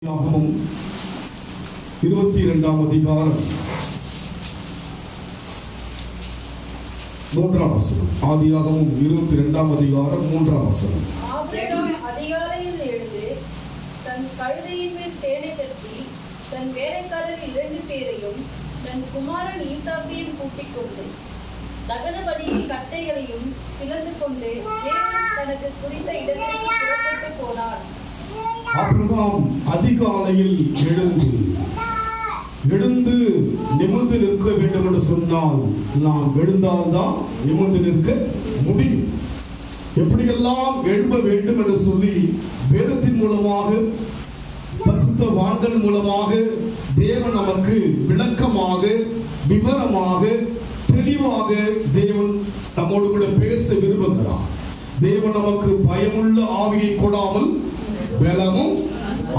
ஆதியாகமம் 22 அதிகாரம் 3 வசனம். ஆதியாகமம் 22 அதிகாரம் 3 வசனம். ஆபிரகாம் அதிகாலையில் எழுந்து தன் கழுதையின் மேல் சேனை கட்டி தன் வேலைக்காரர் 2 பேரையும் தன் குமாரன் ஈசாக்கையும் கூட்டிக் கொண்டு தகன பலிக்கு கட்டைகளையும் பிளந்து கொண்டு தேவன் தனக்கு குறித்த இடத்திற்கு புறப்பட்டு போனார். ஆபிரகாம் அதிகாலையில் எழுந்து நிமிர்ந்து நிற்க வேண்டும் என்று சொன்னால் நாம் எழுந்தால்தான் நிமிர்ந்து நிற்க முடியும். எப்படியெல்லாம் எழும்ப வேண்டும் என்று சொல்லி வேதத்தின் மூலமாக பரிசுத்தவான்கள் மூலமாக தேவன் நமக்கு விளக்கமாக விவரமாக தெளிவாக தேவன் நம்மோடு கூட பேச விரும்புகிறார். தேவன் நமக்கு பயமுள்ள ஆவியை கொடாமல் பலமும்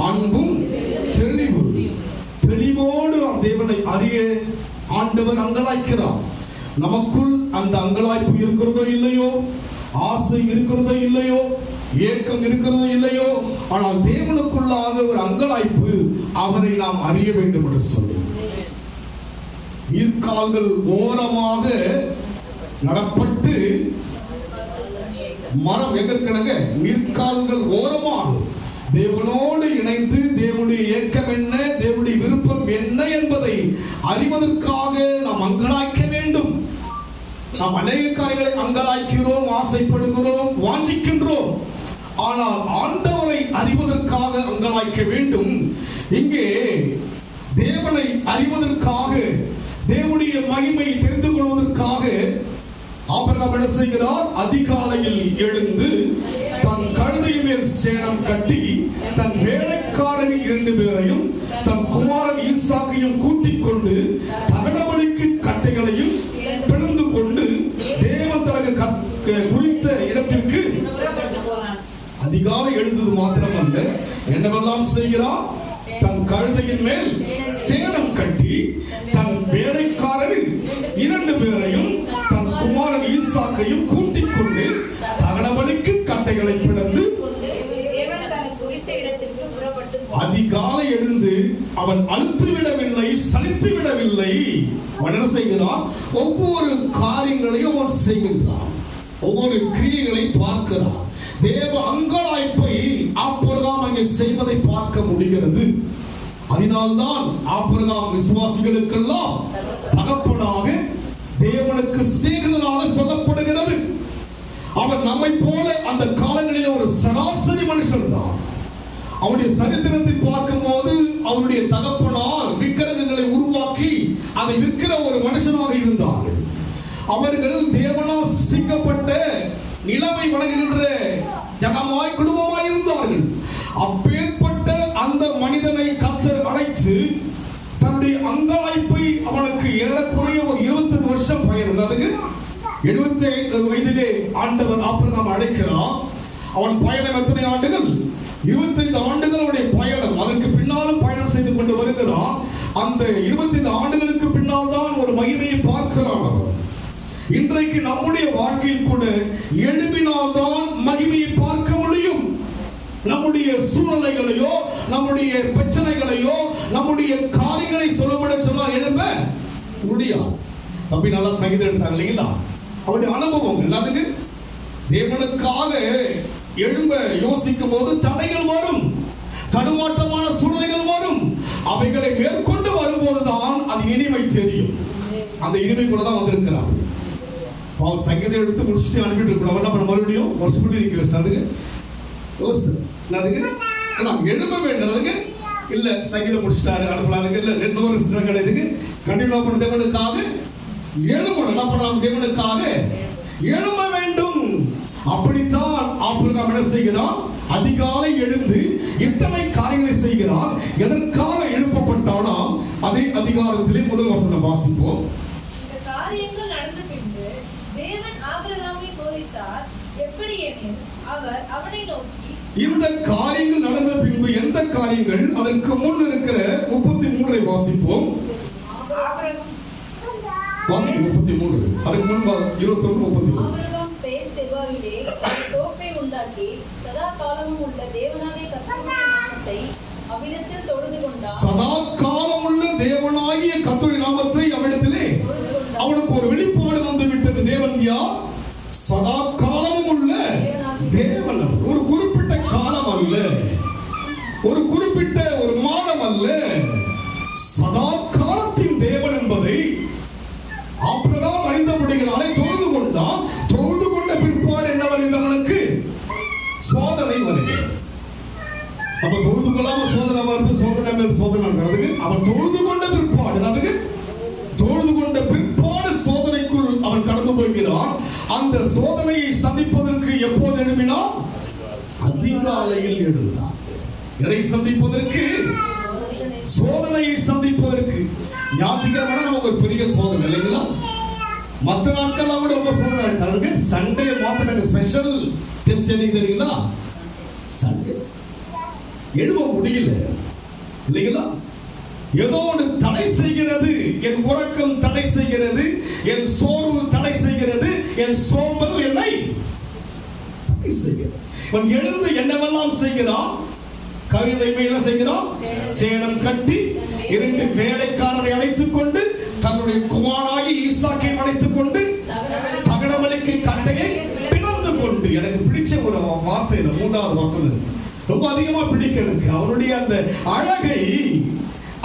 அன்பும் தெளிவோடு நாம் தேவனை அறிய ஆண்டவர் அங்கலாய்க்கிறார். நமக்குள் அந்த அங்கலாய்ப்பு இருக்கிறதோ இல்லையோ, ஆசை இருக்கிறதோ இல்லையோ, ஏக்கம் இருக்கிறதோ இல்லையோ, ஆனால் தேவனுக்குள்ளாக ஒரு அங்கலாய்ப்பு அவரை நாம் அறிய வேண்டும் என்று சொல்லி ஈர்க்கால்கள் ஓரமாக நடப்பட்டு மரம் எதற்கெனங்க நீர்க்கால்கள் ஓரமாக தேவனோடு இணைந்து தேவனுடைய ஏக்கம் என்ன, தேவனுடைய விருப்பம் என்ன என்பதை அறிவதற்காக நாம் அங்கலாய்க்க வேண்டும். நாம் அநேக காரியங்களை அங்கலாய்க்கிறோம், ஆசைப்படுகிறோம், வாஞ்சிக்கின்றோம். ஆனால் ஆண்டவரை அறிவதற்காக அங்கலாய்க்க வேண்டும். இங்கே தேவனை அறிவதற்காக, தேவனுடைய மகிமை தெரிந்து கொள்வதற்காக ஆபிரகாம் என்ன செய்கிறார்? அதிகாலையில் எழுந்து தன் கழுதையின் மேல் சேணம் கட்டி தன் வேலைக்காரர் 2 பேரையும் தன் குமாரன் ஈசாக்கையும் கூட்டிக் கொண்டு தகனபலிக்கு கட்டைகளையும் பிளந்து கொண்டு தேவன் தனக்கு குறித்த இடத்திற்கு அதிகாலை எழுந்தது மாத்திரமல்ல, என்னவெல்லாம் செய்கிறார்? தன் கழுதையின் மேல் சேணம் கட்டி தன் வேலைக்காரர் 2 பேரையும் தன் குமாரன் ஈசாக்கையும் கூட்டிக் கொண்டு தகனபலிக்கு கட்டைகளை பிளந்து அதிகாலை எழுந்து அவன் அழுத்து விடவில்லை, சலித்து விடவில்லை. அவன் என்ன செய்கிறான்? ஒவ்வொரு காரியங்களையும் அவன் செய்கின்றான், ஒவ்வொரு கிரியைகளை பார்க்கிறான். தேவ அங்கலாய்ப்பை ஆபிரகாம் அங்கே செய்வதை பார்க்க முடிகிறது. அதனால்தான் ஆபிரகாம் விசுவாசிகளுக்கெல்லாம் தகப்பனாக, தேவனுக்கு சிநேகிதனாக சொல்லப்படுகிறது. அவர் நம்மை போல அந்த காலங்களில் ஒரு சராசரி மனுஷன் தான். அவருடைய சரித்திரத்தை பார்க்கும் போது அவருடைய தகப்பனார் விக்கிரகங்களை உருவாக்கி அதை விற்கிற ஒரு மனுஷனாக இருந்தார்கள். அவர்கள் தேவனால் சிருஷ்டிக்கப்பட்ட நிலவை வணங்குகின்ற ஜனமாய் குடும்பமாய் இருந்தார்கள். அப்பேற்பட்ட அந்த மனிதனை கர்த்தர் அழைத்து தன்னுடைய அங்கலாய்ப்பை அவனுக்கு ஏறக்குறைய ஒரு 28 வருஷம் பயணம், அதுக்கு 75 வயதிலே ஆண்டவர் ஆபிரகாம் அழைக்கிறார். அவன் பயணம் எத்தனை ஆண்டுகள்? 25 ஆண்டுகள் அவனுடைய பயணம். அதற்கு பின்னாலும் பயணம் செய்து கொண்டு வருகிறான். அந்த 25 ஆண்டுகளுக்கு பின்னால் தான் ஒரு மகிமையை பார்க்கிறான் அவன். இன்றைக்கு நம்முடைய வாழ்க்கையில் கூட எழுப்பினால்தான் மகிமையை பார்க்க முடியும். நம்முடைய சூழ்நிலைகளையோ, நம்முடைய பிரச்சனைகளையோ, நம்முடைய காரியங்களை சொல்லப்பட சொன்னால் எழுப்ப முடியாது. அப்படி நல்லா சங்கீதம் எடுத்தாங்க இல்லைங்களா? அவருடைய அனுபவம் எல்லாத்துக்கு தேவனுக்காக எழும்ப யோசிக்கும் போது தடைகள் வரும், தடுமாற்றமான சூழ்நிலைகள் வரும். அவைகளை மேற்கொண்டு வரும்போதுதான் அது இனிமை தெரியும். அந்த இனிமை கூட தான் வந்திருக்கிறார். அவன் சங்கீதம் எடுத்து முடிச்சுட்டு அனுப்பிட்டு இருக்கணும். என்ன பண்ண மறுபடியும் வருஷம் அதுக்கு எழும்ப வேண்டதுக்கு இல்ல, சங்கீதம் முடிச்சுட்டாரு அனுப்பலாதுக்கு இல்ல, 2 வருஷம் கிடையாதுக்கு கண்டிப்பா பண்ண தேவனுக்காக எழும்பணும். என்ன பண்ணலாம்? தேவனுக்காக எழும்ப வேண்டும். அப்படித்தான் ஆபிரகாம் என்ன செய்கிறான்? அதிகாலை எழுந்து இத்தனை காரியங்களை செய்கிறான். எதற்காக எழுப்பப்பட்டானா அதே அதிகாரத்திலே முதல் வசனம் வாசிப்போம். இந்த காரியங்கள் நடந்த பின்பு தேவன் ஆபிரகாமை சோதித்தார். எப்படி எனில் அவர் அவனை நோக்கி, இந்த காரியங்கள் நடந்த பின்பு எந்த காரியங்கள்? அதற்கு முன் இருக்கிற 33 வாசிப்போம். 33 அதுக்கு முன்பு 21 ஆபிரகாம் பேர் செல்வாவிலே தோப்பை உண்டாக்கி சதா காலமும் உள்ள தேவனாகிய கர்த்தருடைய நாமத்தை அவ்விடத்தில் தொழுது கொண்டான். சதா காலமுள்ள தேவனாகிய கர்த்தருடைய நாமத்தை அவ்விடத்திலே அவனுக்கு ஒரு வெளிப்பாடு வந்து விட்டது. தேவன் யார்? சதா காலமும் உள்ள தேவன். ஒரு குறிப்பிட்ட காலம் அல்ல, ஒரு குறிப்பிட்ட ஒரு மாதம் அல்ல, சதா காலத்தின் தேவன் என்பதை ஆபிரகாம் அறிந்தபடியினாலே தொழுது கொண்டான். தொழுது கொண்ட பிற்பாடு என்ன வருகிறவனுக்கு? சோதனை வருகிறது. அப்ப தொழுது கொள்ளாம சோதனை வருது, சோதனை மேல் சோதனை வருது. அவன் தொழுது கொண்ட பிற்பாடு, அதுக்கு தொழுது கொண்ட பிற்பாடு சோதனைக்குள் அவன் கடந்து போகிறான். அந்த சோதனையை சந்திப்பதற்கு எப்போது எழுப்பினான்? அதிகாலையில் எழுந்தான். எதை சந்திப்பதற்கு? சோதனையை சந்திப்பதற்கு. ஞாயிற்றுக்கிழமை நமக்கு ஒரு பெரிய சோதனை இல்லைங்களா? மற்ற நாட்கள் கூட ரொம்ப சோதனை இருக்காங்க. சண்டே மாத்திரம் ஸ்பெஷல் டெஸ்ட் என்னைக்கு தெரியுங்களா? சண்டே எழுத முடியல இல்லைங்களா? ஏதோ ஒன்று தடை செய்கிறது. என் உறக்கம் தடை செய்கிறது, என் சோர்வு தடை செய்கிறது, என் சோம்பல் என்னை தடை செய்கிறது. இவன் எழுந்து என்னவெல்லாம் செய்கிறான்? கவிதை என்ன செய்கிறான்? சேணம் கட்டி 2 வேலைக்காரரை அழைத்துக் கொண்டு தன்னுடைய குமாரனாகி ஈசாக்கை அழைத்துக் கொண்டு தகனமலைக்கு கட்டையை பிளந்து கொண்டு. எனக்கு பிடிச்ச ஒரு வார்த்தை இந்த 3வது வசனம் ரொம்ப அதிகமா பிடிக்கிறது. அவருடைய அந்த அழகை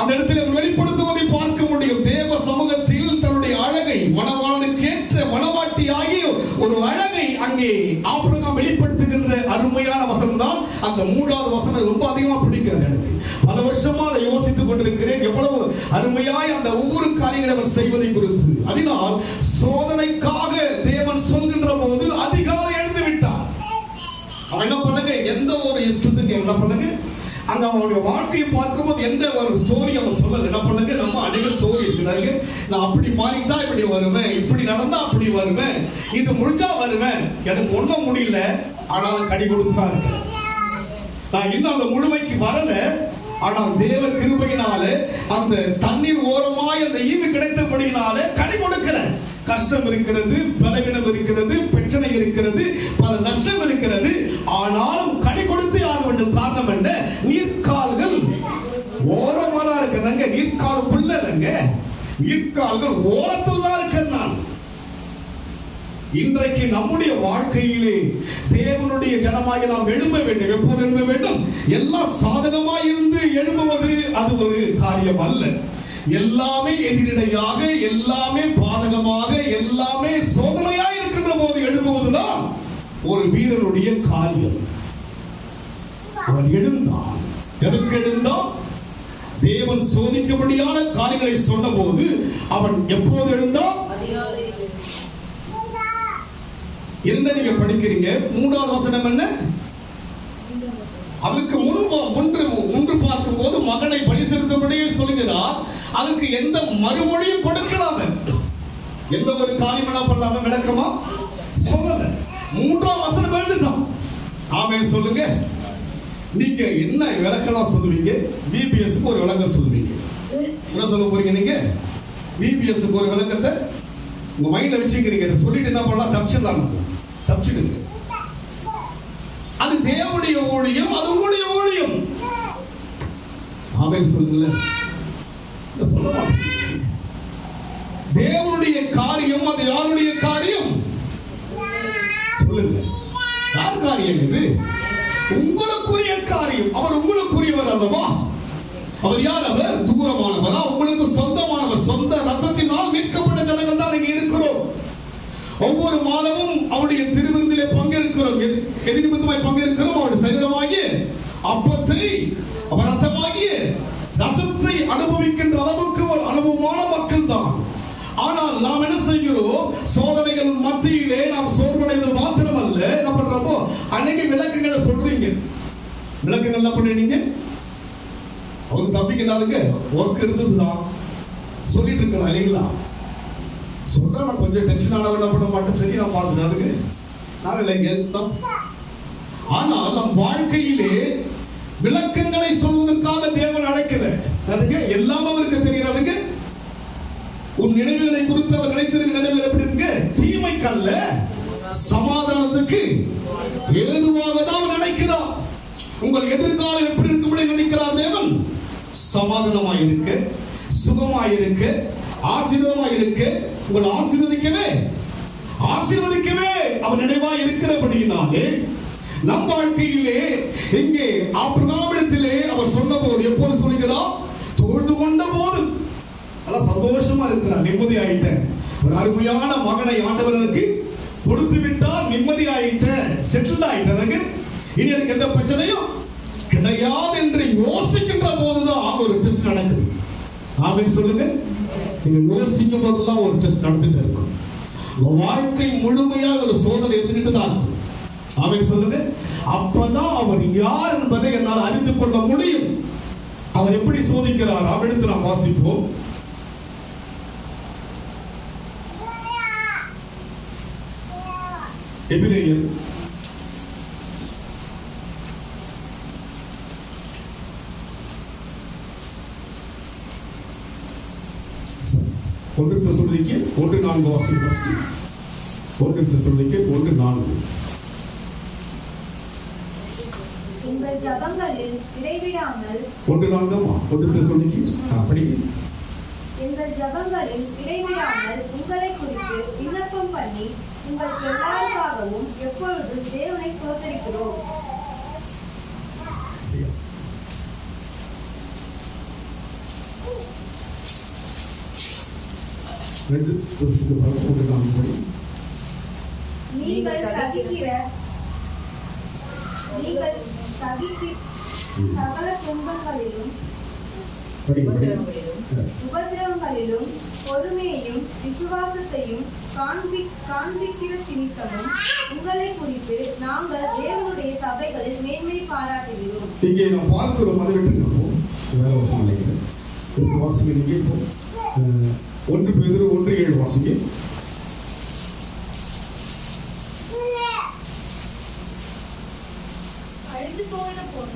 அந்த இடத்துல வெளிப்படுத்துவதை பார்க்க முடியும். தேவ சமூகத்தில் தன்னுடைய அழகை, மணவாளனுக்கேற்ற மணவாட்டியாகிய ஒரு அழகை அங்கே ஆபிரகாம் வெளிப்படுத்துகின்ற அருமையான வசனம் தான் அந்த 3வது வசனம். ரொம்ப அதிகமா பிடிக்கிறது எனக்கு. பல வருஷமா அதை யோசித்துக் கொண்டிருக்கிறேன். எவ்வளவு அருமையாய் அந்த ஒவ்வொரு காரியங்களை அவர் செய்வதை குறித்து. அதனால் சோதனைக்காக தேவன் சொல்கின்ற போது அதிகாலை எழுந்து விட்டார். அவன் என்ன பண்ணுங்க? எந்த ஒரு எக்ஸ்கியூஸும் என்ன பண்ணுங்க? அங்க அவனுடைய வாழ்க்கையை பார்க்கும்போது எந்த ஒரு ஸ்டோரி அவன் சொல்லல. என்ன பண்ணுங்க? நம்ம அநேக ஸ்டோரி இருக்கிறாங்க. நான் அப்படி மாறிட்டா இப்படி வருவேன், இப்படி நடந்தா அப்படி வருவேன், இது முடிஞ்சா வருவேன், எனக்கு ஒண்ணும் முடியல, ஆனாலும் கனி கொடுத்துதான் இருக்கேன். நான் இன்னும் அந்த முழுமைக்கு வரல, ஆனால் தேவ கிருபையினாலே அந்த தண்ணீர் ஓரமாய் அந்த ஈவு கிடைத்தபடியினாலே கனி கொடுக்கிறேன். கஷ்டம் இருக்கிறது, பலவீனம் இருக்கிறது, பிரச்சனை இருக்கிறது, பல நஷ்டம் இருக்கிறது, ஆனாலும் கனி கொடுத்து ஆக வேண்டும். காரணம் என்ன? நீர்க்கால்கள் ஓரமா தான் இருக்கிறாங்க, நீர்க்காலுக்குள்ள இல்லைங்க, நீர்க்கால்கள் ஓரத்தில் தான் இருக்கிறேன் நான். இன்றைக்கு நம்முடைய வாழ்க்கையிலே தேவனுடைய ஜனமாக நாம் எழும்ப வேண்டும். எப்போது எழும்ப வேண்டும்? எல்லாம் சாதகமாய் இருந்து எழும்புவது அது ஒரு காரியம் அல்ல. எல்லாமே எதிரடையாக, எல்லாமே பாதகமாக, எல்லாமே சோதனையாக இருக்கின்ற போது எழும்புவதுதான் ஒரு வீரனுடைய காரியம். அவன் எழுந்தான். எதற்கு எழுந்தான்? தேவன் சோதிக்கபடியான காரியங்களை சொன்ன போது அவன் எப்போது எழுந்தான்? என்ன நீங்க படிக்கிறீங்க? 3வது வசனம் என்ன? அதற்கு முன்பு பார்க்கும் போது மகனை பலி செலுத்தபடியே சொல்கிறார். அதுக்கு எந்த மறுமொழியும் கொடுக்கலாம, எந்த ஒரு காரியம் என்ன பண்ணலாம விளக்கமா சொல்லல. 3ஆம் வசனம் எழுந்துட்டான். ஆமென் சொல்லுங்க. நீங்க என்ன விளக்கலாம் சொல்லுவீங்க? பிபிஎஸ்க்கு ஒரு விளக்கம் சொல்லுவீங்க. என்ன சொல்ல போறீங்க நீங்க? பிபிஎஸ்க்கு ஒரு விளக்கத்தை உங்க மைண்ட்ல வச்சுக்கிறீங்க. இதை சொல்லிட்டு என்ன பண்ணலாம்? தப்பிச்சிடுங்க. அது தேவனுடைய ஊழியம், அது உங்களுடைய ஊழியம். ஆமென் சொல்லுங்க. சொல்ல மாட்டேன். தேவனுடைய காரியம், அது யாருடைய காரியம்? சொல்லுங்க. யார் காரியம் இது? உங்களுக்குரிய காரியம். அவர் உங்களுக்குரியவர் அல்லவா? அவர் யார்? அவர் தூரமானவரா? உங்களுக்கு சொந்தமானவர். சொந்த ரத்தத்தினால் மீட்கப்பட்ட ஜனங்கள் தான் இங்கே இருக்கிறோம். ஒவ்வொரு மாதமும் அவருடைய திருவிருந்திலே பங்கேற்கிறோம். எது நிமித்தமாய் பங்கேற்கிறோம்? அவருடைய சரீரமாகிய அப்பத்தை, அவர் ரத்தமாகிய ரசத்தை அனுபவிக்கின்ற அளவுக்கு ஒரு அனுபவமான மக்கள் தான். ஆனால் நாம் என்ன செய்கிறோம்? சோதனைகள் மத்தியிலே நாம் சோர்வடைவது மாத்திரமல்ல, என்ன பண்றப்போ அன்னைக்கு விளக்கங்களை சொல்றீங்க. விளக்கங்கள் என்ன பண்ணுறீங்க? அவருக்கு தப்பிக்கிறாருங்க, ஒர்க் இருந்ததுதான் சொல்லிட்டு இருக்கலாம் இல்லைங்களா? சொன்னா நான் கொஞ்சம் டென்ஷன் ஆனவன் என்ன பண்ண மாட்டேன். சரி, நான் பார்த்துட்டு அதுக்கு நான் இல்லைங்க. ஆனால் நம் வாழ்க்கையிலே விளக்கங்களை சொல்வதற்காக தேவன் அழைக்கல. அதுக்கு எல்லாம் அவருக்கு தெரியாதுங்க. உன் நினைவுகளை குறித்து அவர் நினைத்திருக்கிற நினைவுகள் எப்படி இருக்கு? தீமைக்கல்ல, சமாதானத்துக்கு ஏதுவாக தான் அவர் நினைக்கிறார். உங்கள் எதிர்காலம் எப்படி இருக்கும் நினைக்கிறார் தேவன்? சமாதானமாயிருக்க, சுகமாயிருக்க, ஆசீர்வாதமாயிருக்க, உங்களை ஆசீர்வதிக்கவே அவர் நினைவாய் இருக்கிறபடியினாலே நம் வாழ்க்கையிலே இங்கே ஆபிரகாமிடத்திலே அவர் சொன்னபோது எப்போது சொல்கிறார்? தொழுது கொண்ட போது. அதெல்லாம் சந்தோஷமா இருக்கிறார், நிம்மதி ஆயிட்டேன், ஒரு அருமையான மகனை ஆண்டவருக்கு கொடுத்து விட்டால் நிம்மதி ஆயிட்டேன், செட்டில் ஆயிட்டேன், இனி எனக்கு எந்த பிரச்சனையும் கிடையாது என்று யோசிக்கின்ற போதுதான் ஒரு டெஸ்ட் நடக்குது. ஆமென் சொல்லுங்க. நீங்க யோசிக்கும் போதெல்லாம் ஒரு டெஸ்ட் நடந்துட்டு இருக்கும். வாழ்க்கை முழுமையாக ஒரு சோதனை இருந்துகிட்டு தான் இருக்கும். ஆமென் சொல்லுங்க. அப்பதான் அவர் யார் என்பதை என்னால் அறிந்து கொள்ள முடியும். அவர் எப்படி சோதிக்கிறார் அவரிடத்தில் நாம் வாசிப்போம். எபிரேயர் 1 தெசலோனிக்கேயர் 1:4 வாசிங்க. 1 தெசலோனிக்கேயர் 1:4. உங்கள் ஜெபங்களில் இடைவிடாமல் 1 தெசலோனிக்கேயர் படிங்க. எங்கள் ஜெபங்களில் இடைவிடாமல் உங்களை குறித்து விண்ணப்பம் பண்ணி உங்கள் எல்லாருக்காகவும் எப்பொழுதும் தேவனை ஸ்தோத்திரிக்கிறோம். நீங்கள் சகிக்கிற சகல துன்பங்களிலும் உபத்திரவங்களிலும் பொறுமையையும் விசுவாசத்தையும் காண்பிக்கிற நிமித்தமும் உங்களை குறித்து நாங்கள் தேவனுடைய சபைகளில் மேன்மை பாராட்டுகிறோம். இங்கே நாம் பார்க்கிறோம், அதை விட்டு வேற வசனம் நினைக்கிறேன். வாசிங்க. நீங்க இப்போ 1 பேதுரு 1:7 வாசிங்க. அழிந்து போகிற பொன்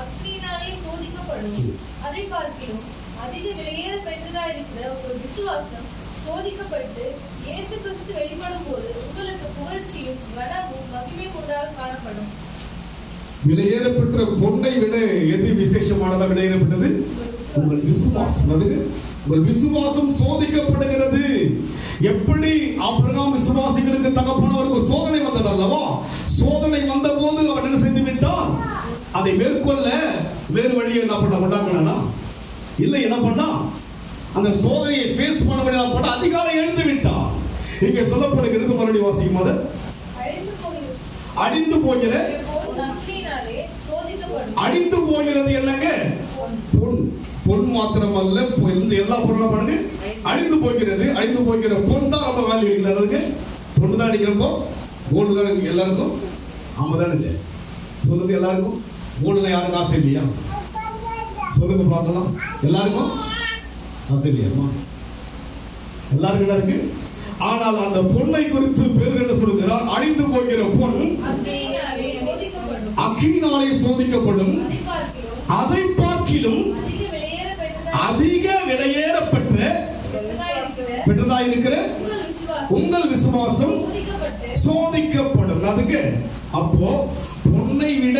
அக்னியினாலே சோதிக்கப்படும், அதை பார்க்கிறோம் அதிக விலையேற பெற்றதாயிருக்கிற ஒரு விசுவாசம் சோதிக்கப்பட்டு இயேசு கிறிஸ்து வெளிப்படும் போது உங்களுக்கு புகழ்ச்சியும் கனமும் மகிமையும் உண்டாக காணப்படும். விலையேறப்பெற்ற பொன்னை விட எது விசேஷமானதா விலையேறப்பட்டது? உங்கள் விசுவாசம். அது உங்கள் விசுவாசம் சோதிக்கப்படுகிறது. எப்படி ஆபிரகாம் விசுவாசிகளுக்கு தகப்பனவருக்கு சோதனை வந்தது அல்லவா? சோதனை வந்த போது அவன் என்ன செய்து விட்டான்? அதை மேற்கொள்ள வேறு வழியை என்ன பண்ண உண்டாக்குனா இல்லை, என்ன பண்ணா அந்த சோதனையை ஃபேஸ் பண்ண பண்ண அதிகாலை எழுந்து விட்டான். இங்கே சொல்லப்படுகிறது, மறுபடியும் வாசிக்கும் போது அழிந்து போகிற அழிந்து போகிறது என்னங்க? பொன் மாத்திரம் அல்ல, எல்லா பொருளும் பண்ணுங்க அழிந்து போகிறது. அழிந்து போகிற பொன் தான் ரொம்ப வேல்யூ இல்லை. பொண்ணு தான் அடிக்கிறப்போ கோல்டு தான் எல்லாருக்கும். ஆமா தானே சொல்லுங்க. எல்லாருக்கும் கோல்டுல யாருக்கும் ஆசை இல்லையா? சொல்லுங்க பார்க்கலாம். எல்லாருக்கும் ஆசை இல்லையாமா? எல்லாருக்கும் இருக்கு. ஆனால் அந்த பொன்னை குறித்து பேதுரு என்ன சொல்கிறார்? அழிந்து போகிற பொன் அக்கினியினாலே சோதிக்கப்படும், அதை பார்க்கிலும் அதிக விலையேறப்பெற்ற பெற்றதாயிருக்கிற உங்கள் விசுவாசம் சோதிக்கப்படும். அதுக்கு அப்போ பொன்னை விட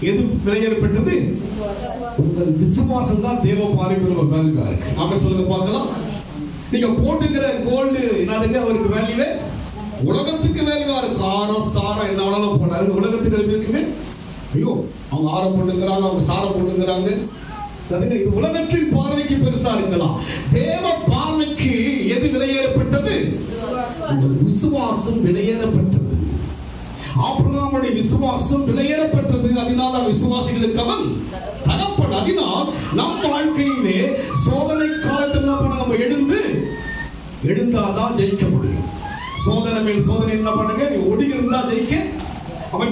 எது விலையேறப்பட்டது? உங்கள் விசுவாசம் தான் தேவ பார்வைக்கு ஒரு வேல்யூவா இருக்கு. ஆமென் சொல்லுங்க பார்க்கலாம். நீங்க போட்டுக்கிற கோல்டு என்னதுங்க? அவருக்கு வேல்யூவே உலகத்துக்கு வேல்யூவா இருக்கு. ஆரம் சாரம் என்ன வேணாலும் போடாது. உலகத்துக்கு அது இருக்குங்க. ஐயோ அவங்க ஆரம் போட்டுங்கிறாங்க, அவங்க சாரம் போட்டுங்கிறாங்க. இது உலகத்தின் பார்வைக்கு பெருசா இருக்கலாம். தேவ பார்வைக்கு எது விலையேறப்பட்டது? விசுவாசம் விலையேறப்பட்டது. ஆபிரகாமுடைய விசுவாசம் விலையேறப்பட்டது. அதனால விசுவாசிகளுக்கு அவன் தகப்பன். அதனால் நம் வாழ்க்கையிலே சோதனை காலத்தில் நம்ம எழுந்தாதான் ஜெயிக்க முடியும். சோதனை மேல் சோதனை என்ன பண்ணுங்க? நீ ஒடுங்கி இருந்தா ஜெயிக்க. அவன்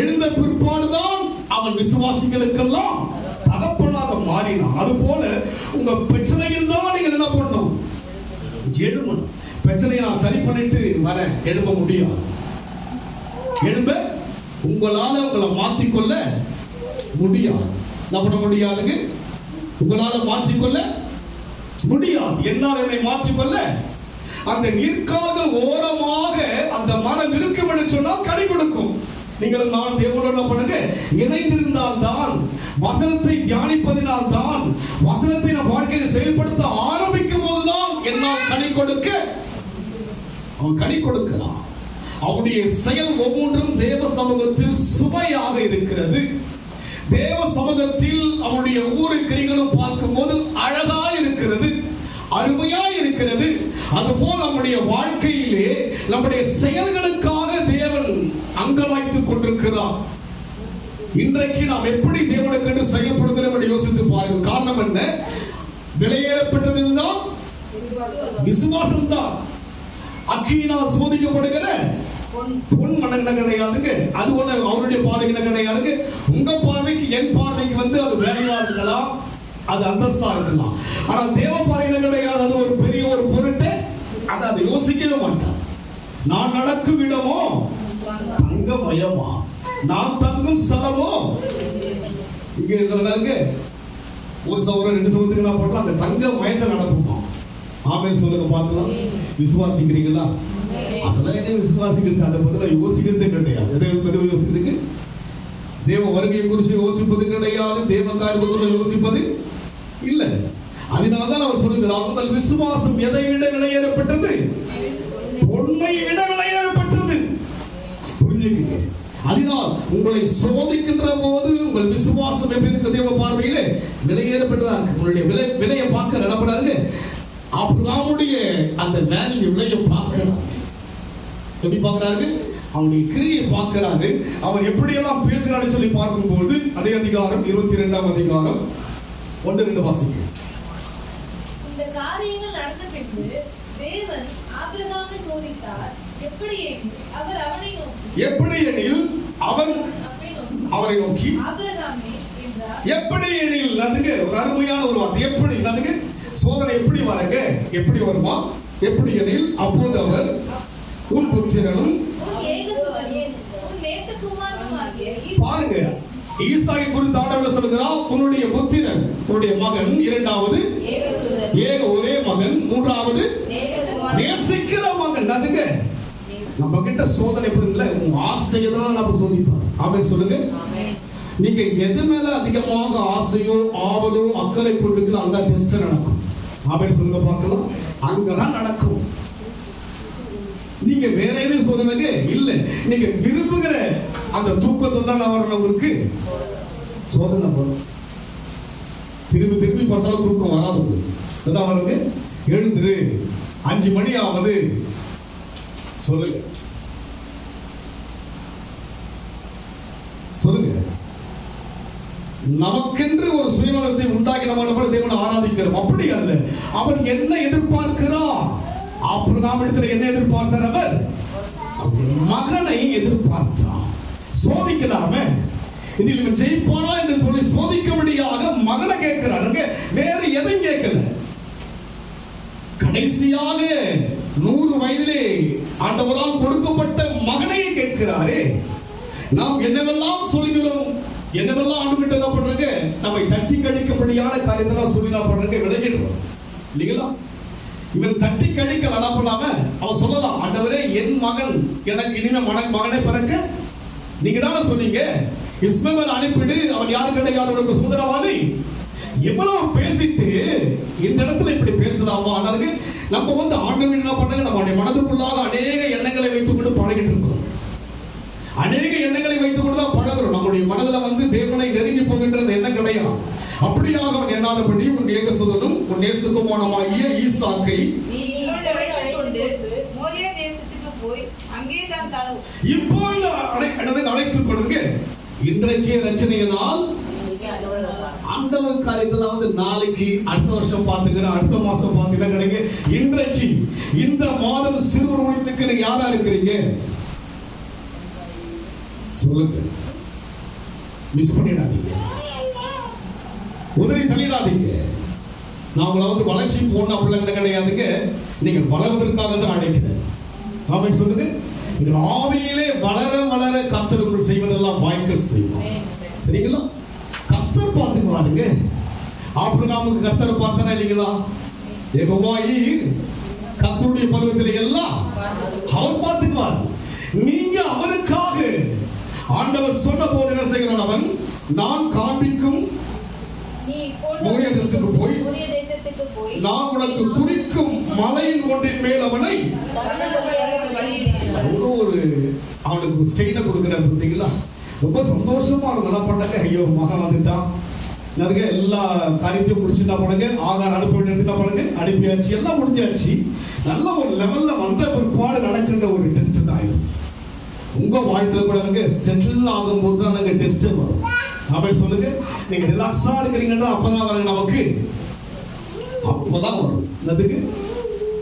எழுந்த பிற்பாடுதான் அவன் விசுவாசிகளுக்கெல்லாம் தகப்பனாக மாறினான். அது போல உங்க பிரச்சனையில் தான் நீங்கள் என்ன பண்ணணும்? எழும்பணும். பிரச்சனையை நான் சரி பண்ணிட்டு வரேன், எழும்ப முடியாது. உங்களால உங்களை மாற்றிக்கொள்ள முடியாது. என்ன பண்ண முடியாதுங்க? உங்களால மாற்றிக்கொள்ள முடியாது. என்னால் என்னை மாற்றிக்கொள்ள அந்த நீர்க்கால்கள் ஓரமாக அந்த மரம் இருக்கும் என்று சொன்னால் கனி கொடுக்கும். நீங்களும் நான் தேவனோட பண்ணுங்க இணைந்திருந்தால் தான், வசனத்தை தியானிப்பதினால் தான், வசனத்தை நம் வாழ்க்கையில் செயல்படுத்த ஆரம்பிக்கும் போதுதான் என்னால் கனி கொடுக்க அவன் கனி கொடுக்கிறான். அவனுடைய செயல் ஒவ்வொன்றும் தேவ சமூகத்தில் சுவையாக இருக்கிறது. தேவ சமூகத்தில் அவனுடைய ஒவ்வொரு கிரிகளும் பார்க்கும் போது அழகா இருக்கிறது, அருமையா இருக்கிறது. அதுபோல் நம்முடைய வாழ்க்கையிலே நம்முடைய செயல்களுக்காக தேவன் அங்கலாய்த்துக் கொண்டிருக்கிறார். இன்றைக்கு நாம் எப்படி தேவனுக்கு செயல்படுகிறோம் என்று யோசித்து பாருங்கள். காரணம் என்ன? விலையேறப்பட்டதுதான் விசுவாசம் தான். அக்கினியால் சோதிக்கப்படுகிற பொன் மண்ணெண்ண கிடையாதுங்க. அது ஒண்ணு அவருடைய பார்வைக்கு கிடையாதுங்க. உங்க பார்வைக்கு என் பார்வைக்கு அது வேலையா இருக்கலாம், அது அந்தஸ்தா இருக்கலாம். ஆனா தேவ பார்வையில கிடையாது. அது ஒரு பெரிய ஒரு பொருட்டு. அதை யோசிக்கவே மாட்டான். நான் நடக்கும் இடமோ தங்கமயமா, நான் தங்கும் ஸ்தலமோ இங்க இருக்கிறாங்க. ஒரு சவரம் 2 சவரத்துக்கு நான் போட்டா அந்த தங்க மயத்தை நடக்குமா? ஆமென் சொல்லுங்க பார்க்கலாம். விசுவாசிக்கிறீங்களா? அதெல்லாம் என்ன விசுவாசிக்கிறது? அதை பதிலாக யோசிக்கிறதே கிடையாது. எதை யோசிக்கிறதுக்கு? தேவ வருகையை குறித்து யோசிப்பது கிடையாது, தேவ காரியத்தை யோசிப்பது இல்லை. அதனால்தான் அவர் சொல்லுகிறார், உங்கள் விசுவாசம் எதை விட விலையேறப்பட்டது? பொன்னை விட விலையேறப்பட்டது. புரிஞ்சுக்கீங்க? அதனால் உங்களை சோதிக்கின்ற போது உங்கள் விசுவாசம் எப்படி இருக்கு? தேவ பார்வையிலே விலையேறப்பட்டதாக உங்களுடைய விலையை பார்க்க நடப்படாது. ஆபிரகாமுடைய அந்த வேல்யூ விலையை பார்க்கிறார். எப்படி பார்க்கிறாரு? அவனுடைய கிரியை பார்க்கிறாரு. அவன் எப்படியெல்லாம் பேசுகிறான்னு சொல்லி பார்க்கும்போது அதே அதிகாரம் 22ஆம் அதிகாரம் 1-2 வாசிங்க. இந்த காரியங்கள் நடந்த பின்பு தேவன் ஆபிரகாமை சோதித்தார். எப்படி அவர் அவனை நோக்கி, எப்படி எனில் அவன் அவரை நோக்கி ஆபிரகாமே என்றார். எப்படி எனில் அதுக்கு ஒரு அருமையான ஒரு வார்த்தை. எப்படி அதுக்கு சோதனை எப்படி வரங்க? எப்படி வருமா? எப்படி எனில் அப்போது அவர் உன் புத்திரனும் பாருங்க, ஈசாயை குறித்து ஆண்டவர் சொல்கிறார், உன்னுடைய புத்திரன், உன்னுடைய மகன், இரண்டாவது ஏக ஒரே மகன், மூன்றாவது நேசிக்கிற மகன். அதுங்க நம்ம கிட்ட சோதனை எப்படி இல்லை, உங்க ஆசையை தான் நம்ம சோதிப்பார். ஆமென் சொல்லுங்க. நீங்க எது மேல அதிகமாக ஆசையோ ஆவலோ அக்கறை கொண்டிருக்கோ அங்க டெஸ்ட் நடக்கும். ஆமென் சொல்லுங்க பார்க்கலாம். அங்கதான் நடக்கும். நீங்க வேற எதுவும் சோதனைங்க இல்ல, நீங்க விரும்புகிற அந்த தூக்கத்தை தான் வரணும். உங்களுக்கு சோதனை வரும். திரும்பி திரும்பி பார்த்தாலும் தூக்கம் வராது. உங்களுக்கு அவருக்கு எழுந்துரு, 5 மணி ஆகுது சொல்லுங்க சொல்லுங்க. நமக்கென்று ஒரு சுயநலத்தை உண்டாக்கி நம்ம தேவனை ஆராதிக்கிறோம். அப்படி அல்ல. அவர் என்ன எதிர்பார்க்கிறார்? ஆபிரகாம் இடத்துல என்ன எதிர்பார்த்தார்? அவர் மகனை எதிர்பார்த்தார். சோதிக்கலாமே, இதில் இவன் ஜெயிப்பானா என்று சொல்லி சோதிக்கும்படியாக மகனை கேட்கிறாருங்க. வேற எதையும் கேட்கல. கடைசியாக 100 வயதிலே ஆண்டவரால் கொடுக்கப்பட்ட மகனை கேட்கிறாரே. நாம் என்னவெல்லாம் சொல்கிறோம், என்னவெல்லாம் ஆண்டுகிட்ட என்ன பண்றாங்க, நம்மை தட்டி கழிக்கப்படியான காரியத்தெல்லாம் சொல்லி நான் பண்றாங்க, விலகிடுவோம் இல்லைங்களா? இவன் தட்டி கழிக்க என்ன பண்ணாம அவன் சொல்லலாம், ஆண்டவரே என் மகன் எனக்கு இனிமே மகனை பிறக்க நீங்க தானே சொன்னீங்க, இஸ்மவேல் அனுப்பிடு, அவன் யாரு கிடையாது உனக்கு சுதந்திரவாதி. எவ்வளவு பேசிட்டு இந்த இடத்துல இப்படி பேசலாமா? நம்ம ஆண்டவர் என்ன பண்ணாங்க, நம்முடைய மனதுக்குள்ளாக அநேக எண்ணங்களை வைத்துக் கொண்டு பழகிட்டு இருக்கிறோம். அநேக எண்ணங்களை வைத்துக் கொண்டு தான் பழகிறோம். நம்முடைய மனதில் தேவனை நெருங்கி போகின்றது எண்ணம் கிடையாது. அப்படியாக அவன் எண்ணாதபடி உன் ஏகசுதனும் உன் நேசகுமாரமாகிய ஈசாக்கை அழைத்துக் கொடுங்க. இன்றைக்கே ரச்சனையினால் ஆண்டவர் காரியத்தில் நாளைக்கு அடுத்த வருஷம் பார்த்துக்கிறேன், அடுத்த மாசம் பார்த்துக்கிறேன் கிடைக்க. இன்றைக்கு இந்த மாதம் சிறுவர் ஊழியத்துக்கு நீங்க யாரா இருக்கிறீங்க சொல்லுங்க. மிஸ் பண்ணிடாதீங்க, உதறி தள்ளிடாதீங்க. நான் உங்களை வளர்ச்சி போன அப்படிலாம் கிடையாதுங்க. நீங்கள் வளர்வதற்காக தான் அழைக்கிறேன். ஆமென் சொல்லுங்க. நீங்கள் ஆவியிலே வளர வளர கர்த்தருக்குள் செய்வதெல்லாம் வாய்க்க செய்வோம். சரிங்களா? கர்த்தர் பார்த்துக்குவாருங்க. ஆபிரகாமுக்கு கர்த்தரை பார்த்தானே இல்லைங்களா? யெகோவாயி கர்த்தருடைய பருவத்திலே எல்லாம் அவர் பார்த்துக்குவார். நீங்க அவருக்காக ஆண்டவர் சொன்ன போது என்ன செய்கிறான் அவன்? நான் காண்பிக்கும் நீ மோரிய தேசத்துக்கு போய் மோரிய தேசத்துக்கு போய் நான் உனக்கு குறிக்கும் மலையின் ஒன்றின் மேல் அவனை ஒரு அவனுக்கு ஸ்டெயினை கொடுக்கிறார் பார்த்தீங்களா? ரொம்ப சந்தோஷமா இருக்கும். என்ன பண்ணாங்க, ஐயோ மகன் வந்துட்டான், அதுக்கு எல்லா காரியத்தையும் முடிச்சுட்டா பண்ணுங்க, ஆகாரம் அனுப்ப வேண்டியதுனா பண்ணுங்க, அனுப்பியாச்சு, எல்லாம் முடிஞ்சாச்சு. நல்ல ஒரு லெவல்ல வந்த பிற்பாடு நடக்கின்ற ஒரு டெஸ்ட் தான் இது. உங்க வாழ்க்கையில கூட செட்டில் ஆகும் போது தான் நாங்க டெஸ்ட் வரும். அப்படி சொல்லுங்க, நீங்க ரிலாக்ஸா இருக்கிறீங்கன்னா அப்பதான் வரும், நமக்கு அப்பதான் வரும். அதுக்கு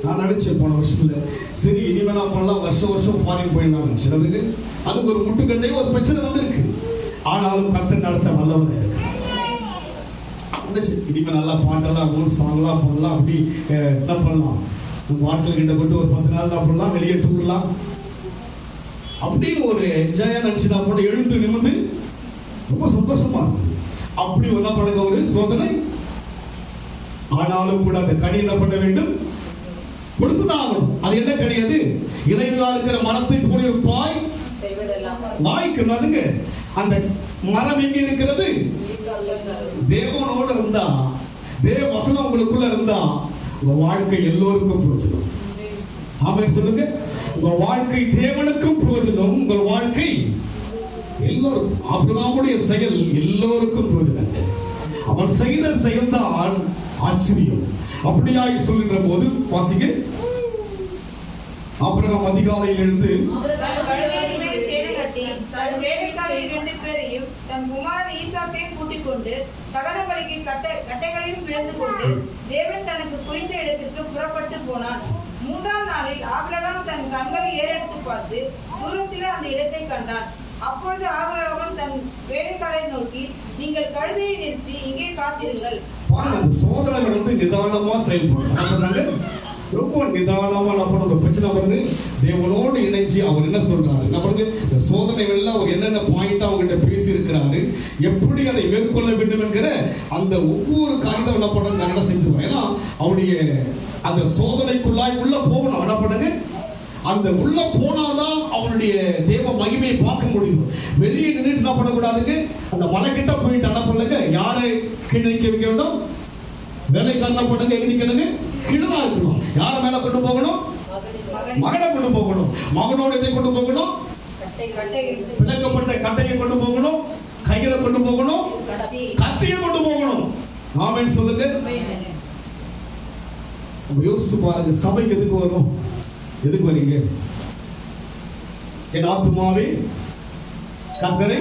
நான் நினைச்சேன் போன வருஷத்துல, சரி இனிமேல் அப்பெல்லாம் வருஷம் ஃபாரின் போயிடலாம் நினைச்சேன். அதுக்கு ஒரு முட்டுக்கட்டை ஒரு பிரச்சனை வந்திருக்கு. ஆனாலும் கர்த்தர் நடத்த வல்லவரா இருக்கு. இனிமேல் நல்லா பாட்டெல்லாம் சாங்லாம் பண்ணலாம், அப்படி என்ன பண்ணலாம், வாட்டில் கிட்ட போட்டு ஒரு 10 நாள் என்ன பண்ணலாம், வெளியே டூர்லாம் அப்படின்னு ஒரு என்ஜாயா நினைச்சு நான் போட்டு எழுந்து நிமிந்து ரொம்ப சந்தோஷமா இருக்கு. அப்படி என்ன பண்ணுங்க, ஒரு சோதனை. ஆனாலும் கூட அந்த கனி என்ன பண்ண வேண்டும், கொடுத்துதான் ஆகணும். அது என்ன கிடையாது, இலையுதா இருக்கிற மரத்தை போய் ஒரு பாய் வாய்க்கு நதுங்க. அந்த மரம் எங்க இருக்கிறது, தேவனோட இருந்தா, தேவ வசனம் உங்களுக்குள்ள இருந்தா உங்க வாழ்க்கை எல்லோருக்கும் பிரயோஜனம். ஆமென் சொல்லுங்க. உங்க வாழ்க்கை தேவனுக்கும் பிரயோஜனம், உங்கள் வாழ்க்கை எல்லோருக்கும். ஆபிரகாமுடைய செயல் எல்லோருக்கும் பிரயோஜனம். அவன் செய்த செயல்தான் ஆச்சரியம். அப்படியாய் சொல்லுகிற போது வாசிங்க. ஆபிரகாம் அதிகாலையில் எழுந்து தன் குமாரன் ஈசாக்கையும் கூட்டிக் கொண்டு தகன பலிக்கு கட்டைகளையும் பிளந்து கொண்டு தேவன் தனக்கு குறித்த இடத்திற்கு புறப்பட்டு போனான். 3ஆம் நாளில் ஆபிரகாம் தன் கண்களை ஏறெடுத்து பார்த்து தூரத்தில் அந்த இடத்தை கண்டான். அப்பொழுது ஆபிரகாம் தன் வேலைக்காரரை நோக்கி, நீங்கள் கழுதையை நிறுத்தி இங்கே காத்திருங்கள். சோதனை நிதானமா செயல்படுறாங்க. ரொம்ப நிதானமா நம்ம பிரச்சனை வருது. தேவனோடு இணைஞ்சு அவர் என்ன சொல்றாரு, நமக்கு இந்த சோதனைகள் எல்லாம் அவர் என்னென்ன பாயிண்ட் அவங்ககிட்ட பேசி இருக்கிறாரு, எப்படி அதை மேற்கொள்ள வேண்டும் என்கிற அந்த ஒவ்வொரு காரியத்தை என்ன பண்றது என்ன செஞ்சுருவோம். ஏன்னா அவருடைய அந்த சோதனைக்குள்ளாய் உள்ள போகணும். என்ன பண்ணுங்க, அந்த உள்ள போனாதான் அவனுடைய தேவ மகிமையை பார்க்க முடியும். வெளியே நின்றுட்டு என்ன பண்ணக்கூடாதுங்க, அந்த மலை கிட்ட போயிட்டு என்ன பண்ணுங்க, யாரை கீழே நிக்க வைக்க வேண்டும், வேலைக்காரனா பண்ணுங்க, எங்க நிக்கணுங்க, கீழா இருக்கணும். யாரை மேல கொண்டு போகணும், மகனை கொண்டு போகணும். மகனோட இதை கொண்டு போகணும், பிணைக்கப்பட்ட கட்டையை கொண்டு போகணும், கையில கொண்டு போகணும், கத்தியை கொண்டு போகணும். ஆமென் சொல்லுங்க. யோசிச்சு பாருங்க, சபைக்கு எதுக்கு வரும், எதுக்கு வரீங்க? என் ஆத்துமாவே கர்த்தரை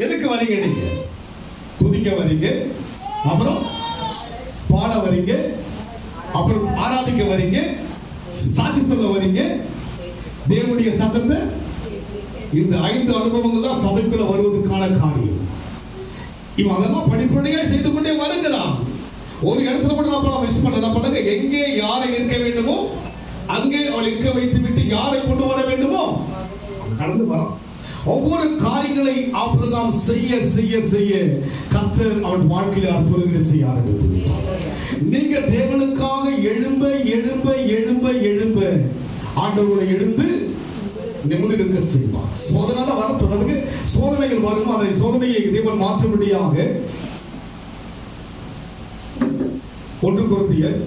எதுக்கு வரீங்க? நீங்க துதிக்க வரீங்க, அப்புறம் பாட வரீங்க, அப்புறம் ஆராதிக்க வரீங்க, சாட்சி சொல்ல வரீங்க, தேவனுடைய சத்தத்தை. இந்த 5 அனுபவங்கள் தான் சபைக்குள்ள வருவதற்கான காரியம். இவன் அதெல்லாம் படிப்படியாக செய்து கொண்டே வருகிறான். ஒரு இடத்துல கூட நம்ம மிஸ் பண்ண என்ன பண்ணுங்க, எங்கே யாரை நிற்க வேண்டுமோ அங்கே அவள் நிற்க வைத்து விட்டு யாரை கொண்டு வர வேண்டுமோ கடந்து வரான். ஒவ்வொரு காரியங்களை ஆபிரகாம் செய்ய செய்ய செய்ய கர்த்தர் அவன் வாழ்க்கையில் அற்புதங்களை செய்ய ஆரம்பித்தார். நீங்க தேவனுக்காக எழும்ப எழும்ப எழும்ப எழும்ப ஆண்டவரோட எழுந்து நிமிர்ந்து நிற்க செய்வார். சோதனை வரப்பட்டதுக்கு சோதனைகள் வரும். அதை சோதனையை தேவன் மாற்றும்படியாக 1 கொரிந்தியர்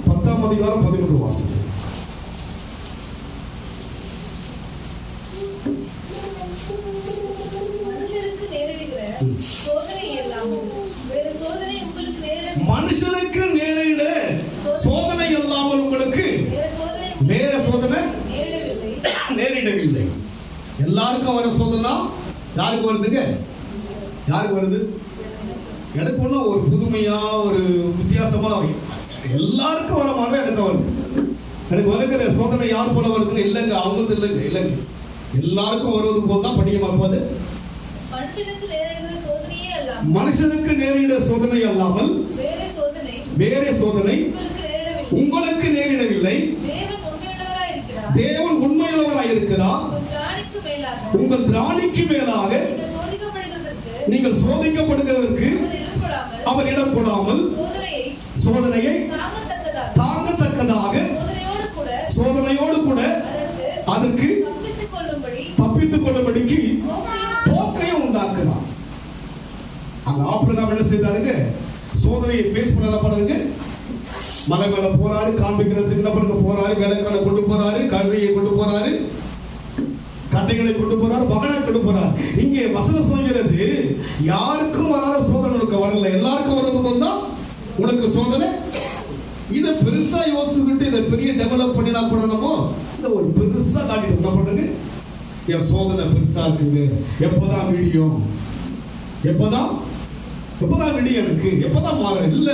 10ஆம் அதிகாரம் 11 வாசிங்க. மனுஷனுக்கு நேரிட சோதனை இல்லாமல் உங்களுக்கு வேற சோதனை நேரிடவில்லை. எல்லாருக்கும் வர சோதனை யாருக்கு வருதுங்க? யாருக்கு வருது? எனக்கு ஒன்றும் ஒரு புதுமையா ஒரு வித்தியாசமா எல்லாருக்கும் வர மாதிரி எனக்கு வருது. எனக்கு வருகிற சோதனை யார் போல வருதுன்னு இல்லைங்க, அவங்களுக்கு இல்லைங்க, இல்லைங்க, எல்லாருக்கும் வருவது போல் தான் படிக்க பார்ப்பது. மனுஷனுக்கு நேரிட சோதனை அல்லாமல் வேற சோதனை உங்களுக்கு நேரிடவில்லை. தேவன் உண்மையுள்ளவராய் இருக்கிறார். உங்கள் திராணிக்கு மேலாக நீங்கள் சோதிக்கப்படுகிறதற்கு அவர் இடம் கொடாமல் சோதனையை தாங்கத்தக்கதாக சோதனையோடு கூட அதற்கு தப்பித்துக் கொள்ளும்படிக்கு ஆபிரகாம் என்ன செய்தாருங்க? சோதனையை ஃபேஸ் பண்ண பாருங்க. மலை மேல போறாரு, காண்பிக்கிறதுக்கு என்ன பண்ணுங்க போறாரு, வேலைக்கான கொண்டு போறாரு, கழுதையை கொண்டு போறாரு, கட்டைகளை கொண்டு போறாரு, மகனை கொண்டு போறாரு. இங்கே வசனம் சொல்கிறது, யாருக்கும் வராத சோதனை உனக்கு வரல, எல்லாருக்கும் வரது போதா உனக்கு சோதனை. இதை பெருசா யோசிச்சுக்கிட்டு இதை பெரிய டெவலப் பண்ணி நான் பண்ணணுமோ, இதை ஒரு பெருசா காட்டிட்டு என்ன பண்ணுங்க, என் சோதனை பெருசா இருக்குங்க, எப்பதான் வீடியோ, எப்பதான் வீடியோ, எனக்கு எப்பதான் மாற இல்ல.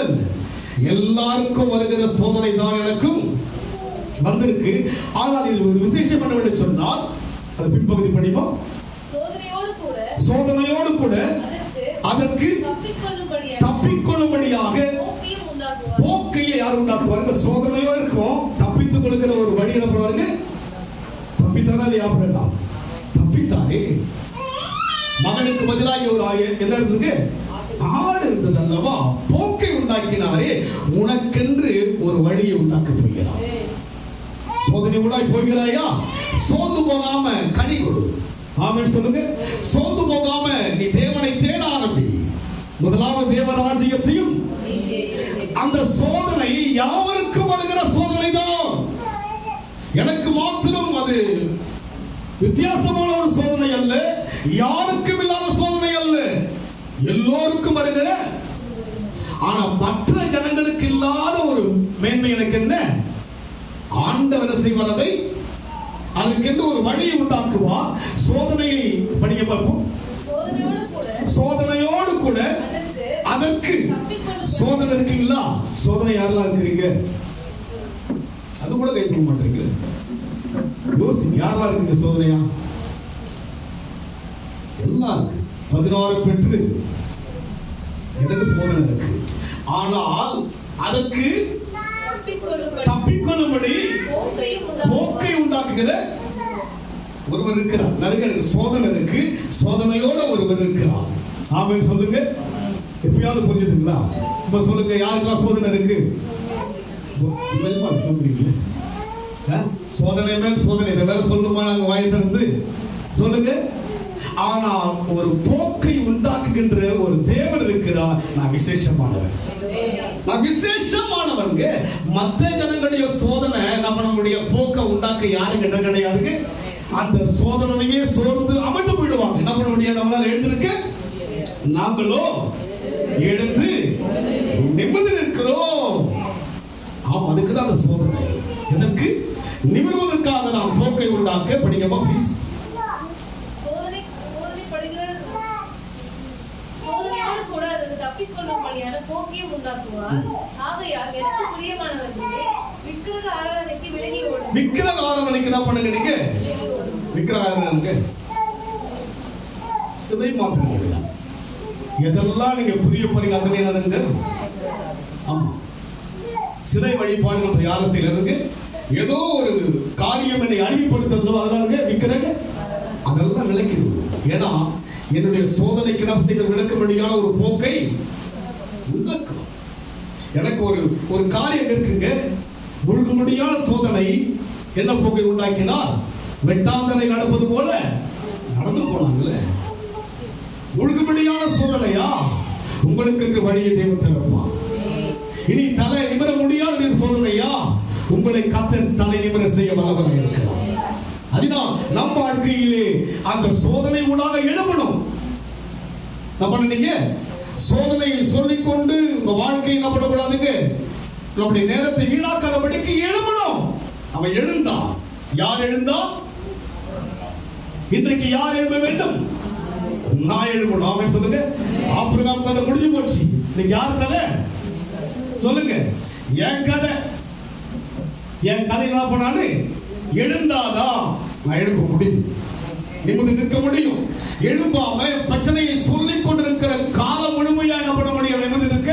எல்லாருக்கும் வருகிற சோதனை தான் எனக்கும் வந்திருக்கு. ஆனால் இது ஒரு விசேஷம் என்ன சொன்னால், அது பின்பகுதி படிப்போம். சோதனையோடு கூட அதற்கு தப்பிக்கொள்ளும்படியாக போக்கையை யார் உண்டாக்குவாங்க? சோதனையோ இருக்கும், தப்பித்துக் கொள்கிற ஒரு வழி என்ன பண்ணுவாங்க? தப்பித்தாரா இல்லையா? ஆபிரகாம் தப்பித்தாரே. மகனுக்கு பதிலாக ஒரு என்ன இருந்தது? ஆடு இருந்தது அல்லவா? போக்கை உண்டாக்கினாரே. உனக்கென்று ஒரு வழியை உண்டாக்க போகிறார். சோதனை உண்டாய் போகிறாயா? சோர்ந்து போகாம கனி கொடு. ஆமென் சொல்லுங்க. சோர்ந்து போகாம நீ தேவனை தேட ஆரம்பி. முதலாவது தேவராஜ்யத்தையும். அந்த சோதனை யாவருக்கும் வருகிற சோதனை தான். எனக்கு மாத்திரம் அது வித்தியாசமான ஒரு சோதனை அல்ல, யாருக்கும் இல்லாத சோதனை அல்ல, எல்லோருக்கும் வருகிற. ஆனா மற்ற ஜனங்களுக்கு இல்லாத ஒரு மேன்மை எனக்கு என்ன? ஆண்டவர் செய்வதை அதுக்கென்று ஒரு வழியை உண்டாக்குவா. சோதனையை படிக்க பார்ப்போம். சோதனையோடு கூட அதற்கு சோதனை இருக்குங்களா? சோதனை யாரெல்லாம் இருக்கிறீங்க? அது கூட கை தூக்க மாட்டீங்க. யோசிங்க, யாரெல்லாம் இருக்குங்க சோதனையா? எல்லாம் இருக்கு. 16 பெற்று எனக்கு சோதனை இருக்கு. ஆனால் அதற்கு தப்பிக்கொள்ளும்படி போக்கை உண்டாக்குகிற ஒருவர் இருக்கிறார். நிறைய எனக்கு சோதனை இருக்கு, சோதனையோட ஒருவர் இருக்கிறார். ஆமென் சொல்லுங்க. எப்பயாவது புரிஞ்சுதுங்களா? இப்ப சொல்லுங்க, யாருக்கெல்லாம் சோதனை இருக்கு? சோதனை மேல் சோதனை, இதை வேற சொல்லணுமா? நாங்க வாயை திறந்து சொல்லுங்க. ஆனால் ஒரு போக்கை உண்டாக்குகின்ற ஒரு தேவன் இருக்கிறார். நான் விசேஷமானவன், நான் விசேஷமானவங்க. மற்ற ஜனங்களுடைய சோதனை நம்மளுடைய போக்கை உண்டாக்க யாரும் இடம் கிடையாதுங்க. அந்த சோதனையே சோர்ந்து அமர்ந்து போயிடுவாங்க. என்ன பண்ண முடியாது, நம்மளால எழுந்திருக்க. நாங்களோ எழுந்து நிமிர்ந்து நிற்கிறோம். ஆம், அதுக்குதான் அந்த சோதனை. எதற்கு? நிமிர்வதற்காக நாம் போக்கை உண்டாக்க. படிங்கம்மா ப்ளீஸ். தப்பிக்கொள்ளும்படியான போக்கையும் உண்டாக்குவார். ஆகையால் எனக்கு பிரியமானவர்களே, விக்கிரக ஆராதனைக்கு விலகி ஓடுங்கள். விக்கிரக ஆராதனைக்கு என்ன பண்ணுங்க? நீங்க விக்கிரக ஆராதனைக்கு சிலை மாத்துங்க. எதெல்லாம் நீங்க புரிய போறீங்க அதனை என்னதுங்க? ஆமா, சிலை வழிபாடு நம்ம யாரும் செய்யறதுங்க? ஏதோ ஒரு காரியம் என்னை அறிவுப்படுத்துறது, அதனால விக்கிரக அதெல்லாம் விளக்கிடுவோம். ஏன்னா என்னுடைய சோதனைக்கு நாம் செய்கிற விளக்கும்படியான ஒரு போக்கை உண்டாக்கும். எனக்கு ஒரு காரியம் இருக்குங்க, முழுகும்படியான சோதனை என்ன போக்கை உண்டாக்கினால், வெட்டாந்தரை நடப்பது போல நடந்து போனாங்களே. முழுகும்படியான சோதனையா? உங்களுக்கு வழியை தேவன் திறப்பான். இனி தலை நிமிர முடியாத சோதனையா? உங்களை கர்த்தர் தலை நிமிர செய்ய வல்லவராக இருக்கிறார். அதனால் நம் வாழ்க்கையிலே அந்த சோதனை ஊடாக எழும்பணும். நம்ம நீங்க சோதனையை சொல்லிக்கொண்டு உங்க வாழ்க்கையை என்ன பண்ணக்கூடாதுங்க, நம்முடைய நேரத்தை வீணாக்காதபடிக்கு எழும்பணும். அவன் எழுந்தான். யார் எழுந்தா? இன்றைக்கு யார் எழும்ப வேண்டும்? நான் எழும்பணும். அவன் சொல்லுங்க. ஆபிரகாம் கதை முடிஞ்சு போச்சு. இன்னைக்கு யார் கதை சொல்லுங்க? என் கதை. என் கதை என்ன பண்ணான்னு எழுந்தாதான் நான் எழும்ப முடியும், நிமிர்ந்து நிற்க முடியும். எழும்பாம பிரச்சனையை சொல்லிக் கொண்டிருக்கிற காலம் முழுமையா என்ன பண்ண முடியும்? நிமிர்ந்து நிற்க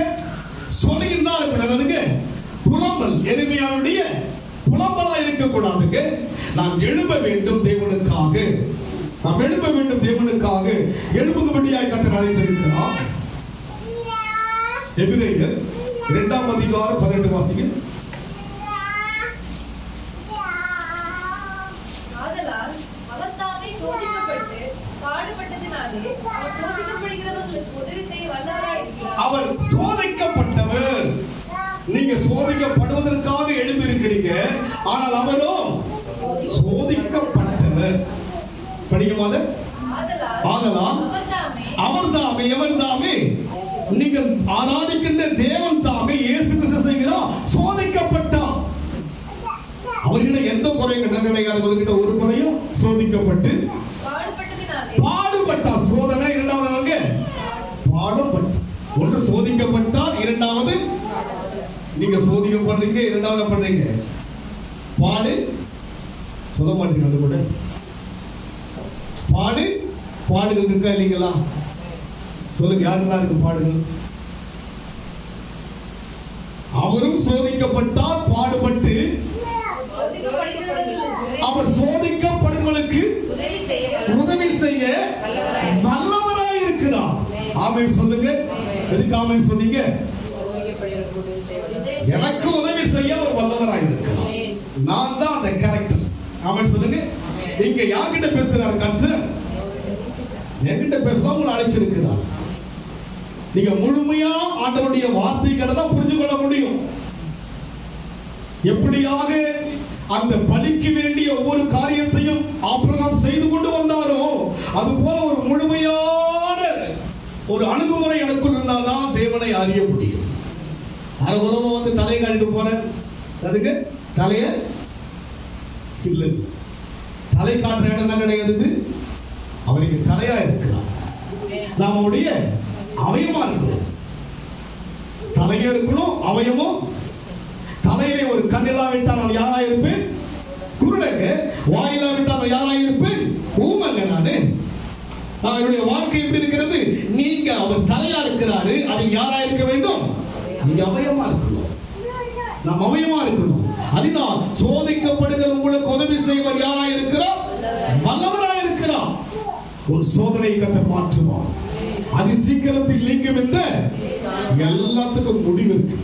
சொல்லியிருந்தா இருக்கிறதுங்க. புலம்பல் எளிமையானுடைய புலம்பலா இருக்கக்கூடாதுங்க. நாம் எழும்ப வேண்டும் தேவனுக்காக. நாம் எழும்ப வேண்டும் தேவனுக்காக. எழுப்பும்படியாய் கர்த்தர் அழைத்திருக்கிறார். எபிரேயர் 2ஆம் அதிகாரம் 18 வாசிங்க. சோதிக்கப்பட்டு பாடுபட்டதினாலே அவர் சோதிக்கப்படுகிறவர்களுக்கு உதவி செய்ய வல்லவராய் அவர் சோதிக்கப்பட்டவர். நீங்க சோதிக்கப்படுவதற்காக எழுந்திருக்கிறீங்க, ஆனால் அவரோ சோதிக்கப்பட்டவர். படிக்குமாத ஆதலால் அவர்தாமே எவர்தாமே நீங்கள் ஆராதிக்கின்ற தேவன் தாமே இயேசு கிறிஸ்து செய்கிறார் சோதிக்கப்பட்டார். அவர்கிட்ட எந்த குறையும் நினைவாக அவர்கிட்ட ஒரு குறையும் சோதிக்கப்பட்டு பாடுபட்டார். சோதனை இரண்டாவது பாடுபட்டார். ஒன்று சோதிக்கப்பட்டார், இரண்டாவது நீங்க சோதிக்கப்படுறீங்க, இரண்டாவது பண்றீங்க பாடு. சொல்ல மாட்டீங்க அது கூட பாடுகள் இருக்கா இல்லைங்களா? சொல்லுங்க, யாருக்கெல்லாம் இருக்கு பாடுகள்? அவரும் சோதிக்கப்பட்டார், பாடுபட்டு அவர் சோதிக்கப்படுவதற்கு உதவி செய்ய வல்லவராய் இருக்கிறார். ஆமென் சொல்லுங்க. எதுக்கு ஆமென் சொன்னீங்க? எனக்கு உதவி செய்ய அவர் வல்லவராய் இருக்கிறார். நான் தான் அந்த கேரக்டர். ஆமென் சொல்லுங்க. இங்க யார்கிட்ட பேசுறாரு? கர்த்தர் என்கிட்ட பேசுறா, உங்களை அழைச்சிருக்கிறார். நீங்க முழுமையா ஆண்டவருடைய வார்த்தைகளை தான் புரிஞ்சு கொள்ள முடியும். எப்படியாக அந்த பலிக்கு வேண்டிய ஒவ்வொரு காரியத்தையும் ஆபிரகாம் செய்து கொண்டு வந்தாரோ, அது போல ஒரு முழுமையான ஒரு அணுகுமுறை எனக்குள் இருந்தால்தான் தேவனை அறிய முடியும். அறுபதும் வந்து தலையை காட்டிட்டு போற அதுக்கு தலைய இல்லை, தலை காட்டுற இடம் என்ன கிடையாது? அவருக்கு தலையா இருக்கிறார். நாம் அவருடைய அவயமா இருக்கிறோம். தலையே இருக்கணும், அவயமும். தலையிலே ஒரு கண்ணிலா விட்டால் நான் யாரா இருப்பேன்? குருடங்க. வாயிலா விட்டால் நான் யாரா இருப்பேன்? ஊமங்க. நான் என்னுடைய வாழ்க்கை எப்படி இருக்கிறது? நீங்க அவர் தலையா இருக்கிறாரு, அது யாரா இருக்க வேண்டும்? நீங்க அவயமா இருக்கணும், நாம் அவயமா இருக்கணும். அதனால் சோதிக்கப்படுகிற உங்களுக்கு உதவி செய்வர் யாரா இருக்கிறார்? வல்லவராய் இருக்கிறார். ஒரு சோதனை கர்த்தர் மாற்றுவார். அது சீக்கிரத்தில் நீங்கும் என்று எல்லாத்துக்கும் முடிவு இருக்கு.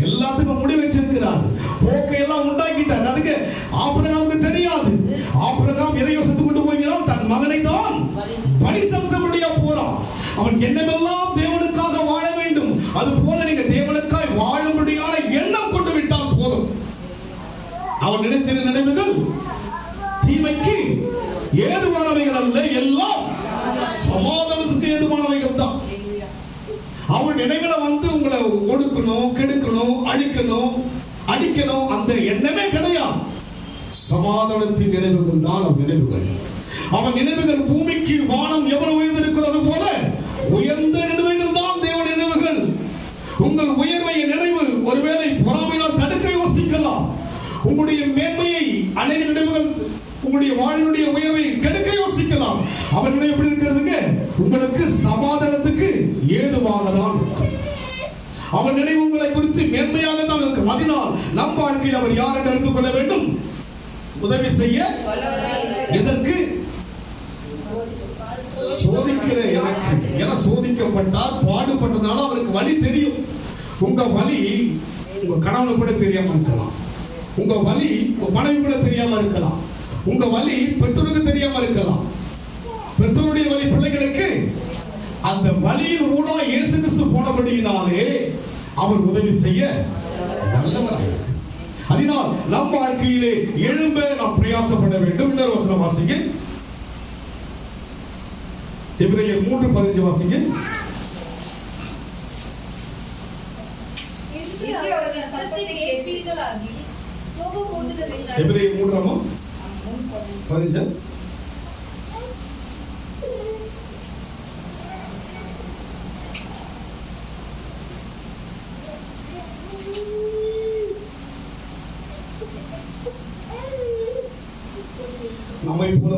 எல்லாத்துக்கும் முடிவு வச்சிருக்கிறார். போக்கையெல்லாம் உண்டாக்கிட்டார். அதுக்கு ஆபிரகாமுக்கு தெரியாது. ஆபிரகாம் எதை யோசித்து கொண்டு போகிறான்? தன் மகனை தான் பலி செலுத்தபடியா போறான். அவன் என்னவெல்லாம் தேவனுக்காக வாழ வேண்டும், அது போல நீங்க தேவனுக்காய் வாழும்படியான எண்ணம் கொண்டு விட்டால் போதும். அவன் நினைத்திருந்த நினைவுகள் தீமைக்கு ஏதுவானவைகள் அல்ல, எல்லாம் சமாதானத்துக்கு ஏதுவானவைகள் தான். அவன் நினைவுகளை வந்து உங்களை ஒடுக்கணும், கெடுக்கணும், அழிக்கணும், அடிக்கணும், அந்த எண்ணமே கிடையாது. சமாதானத்தின் நினைவுகள் தான் அவன் நினைவுகள். அவன் நினைவுகள் பூமிக்கு வானம் எவ்வளவு உயர்ந்திருக்கிறது போல உயர்ந்த நினைவுகள் தான் தேவ நினைவுகள். உங்கள் உயர்வை நினைவு ஒருவேளை பொறாமையால் தடுக்க யோசிக்கலாம். உங்களுடைய மேன்மையை அநேக நினைவுகள் உங்களுடைய வாழ்வுடைய உயர்வை கெடுக்க யோசிக்கலாம். அவனுடைய எப்படி இருக்கிறதுங்க? உங்களுக்கு சமாதானத்துக்கு ஏதுவாகதான் இருக்கும். அவன் நினைவு உங்களை குறித்து மேன்மையாக தான் இருக்கும். அதனால் நம் வாழ்க்கையில் அவர் யார் என்று அறிந்து கொள்ள வேண்டும்? உதவி செய்ய. எதற்கு? சோதிக்கிற எனக்கு. என சோதிக்கப்பட்டார், பாடுபட்டதுனால அவருக்கு வலி தெரியும். உங்க வலி உங்க கணவனுக்கு கூட தெரியாம இருக்கலாம். உங்க வலி உங்க மனைவி கூட தெரியாம இருக்கலாம். உங்க வலி பெற்றோருக்கு தெரியாம இருக்கலாம். பெற்றோருடைய வலி பிள்ளைகளுக்கு. அந்த வலியின் ஊடா இயேசு கிறிஸ்து போனபடியினாலே அவர் உதவி செய்ய வல்லவராக இருக்கிறார். அதனால் நம் வாழ்க்கையிலே எழும்ப நாம் பிரயாசப்பட வேண்டும். இன்னொரு வசனம் வாசிங்க. எபிரேயர் 3:15 வாசிங்க. எபிரேயர் 3:15 நம்மை போல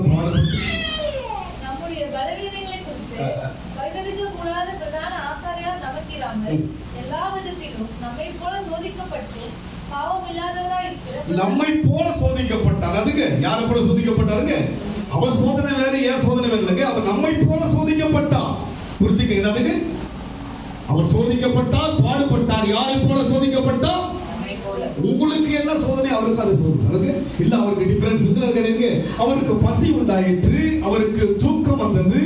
நம்முடைய பலவீனங்களை குறித்து பரிதபிக்க கூடாத பிரதான ஆசாரியார் நமக்கிராமல் எல்லா விதத்திலும் நம்மை போல சோதிக்கப்பட்டு பாவம் இல்லாதவராய் இருக்கிற நம்மை போல சோதிக்கப்பட்டார். அதுக்கு யாரை போல சோதிக்கப்பட்டாருங்க? அவர் சோதனை வேற, ஏன் சோதனை வேற இல்லைங்க. அவர் நம்மை போல சோதிக்கப்பட்டார். புரிஞ்சுக்கங்க. அதுக்கு அவர் சோதிக்கப்பட்டார், பாடுபட்டார். யாரை போல சோதிக்கப்பட்டார்? உங்களுக்கு என்ன சோதனை, அவருக்கு அது சோதனை இல்ல. அவருக்கு டிஃபரன்ஸ் கிடையாது. அவருக்கு பசி உண்டாயிற்று, அவருக்கு தூக்கம் வந்தது,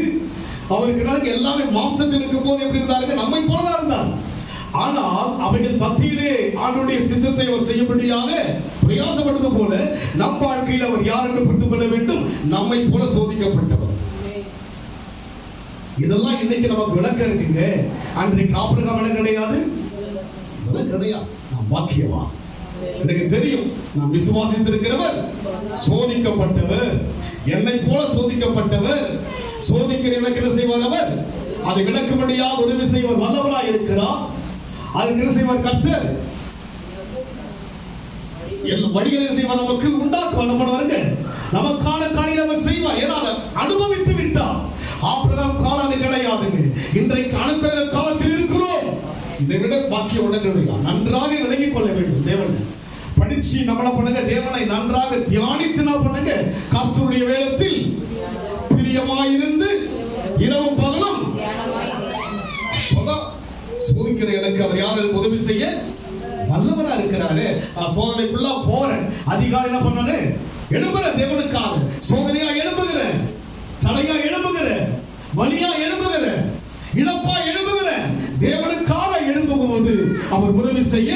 அவருக்கு எல்லாமே மாம்சத்தில் இருக்கும் போது எப்படி இருந்தாருங்க? நம்மை போலதான் இருந்தார். ஆனால் அவைகள் மத்தியிலே ஆண்டவருடைய சித்தத்தை அவர் செய்யும்படியாக பிரயாசப்படுத்த போல நம் வாழ்க்கையில் அவர் யார் என்று புரிந்து கொள்ள வேண்டும். நம்மை போல சோதிக்கப்பட்டவர். இதெல்லாம் இன்னைக்கு நமக்கு விளக்கம் இருக்குங்க. அன்றைக்கு ஆபிரகாம் என்ன கிடையாது, இதெல்லாம் கிடையாது. நான் பாக்கியவான், எனக்கு தெரியும், நான் விசுவாசித்திருக்கிறவர் சோதிக்கப்பட்டவர், என்னை போல சோதிக்கப்பட்டவர். சோதிக்கிற எனக்கு என்ன செய்வார்? அவர் அதை விளக்கும்படியாக உதவி செய்வார், வல்லவராய் இருக்கிறார். அதுக்கு என்ன செய்வார்? கர்த்தர் வழிகளை செய்வார், நமக்கு உண்டாக்குவாங்க, நமக்கான காரியம் அவர் செய்வார். ஏன்னா அனுபவித்து விட்டார். ஆபிரகாம் காலம் அது கிடையாதுங்க. இன்றைக்கு அனுக்கிற காலத்தில் இருக்கிறோம். இதை விட பாக்கியம் உடனே நன்றாக விளங்கிக் கொள்ள வேண்டும். தேவனை படிச்சு நம்மள பண்ணுங்க, தேவனை நன்றாக தியானித்து நான் பண்ணுங்க. கர்த்தருடைய வேதத்தில் பிரியமாயிருந்து இரவும் பகலும் சோதிக்கிற எனக்கு அவர் யார் உதவி செய்ய வல்லவரா இருக்கிறாரு. நான் சோதனைக்குள்ள போறேன். அதிகாரி என்ன பண்ணாரு? எழும்புற தேவனுக்காக சோதனையா எழும்புகிற, தலையா எழும்புகிற, வலியா எழும்புகிற, இழப்பா எழும்புகிற தேவனுக்காக எழும்பும்போது அவர் உதவி செய்ய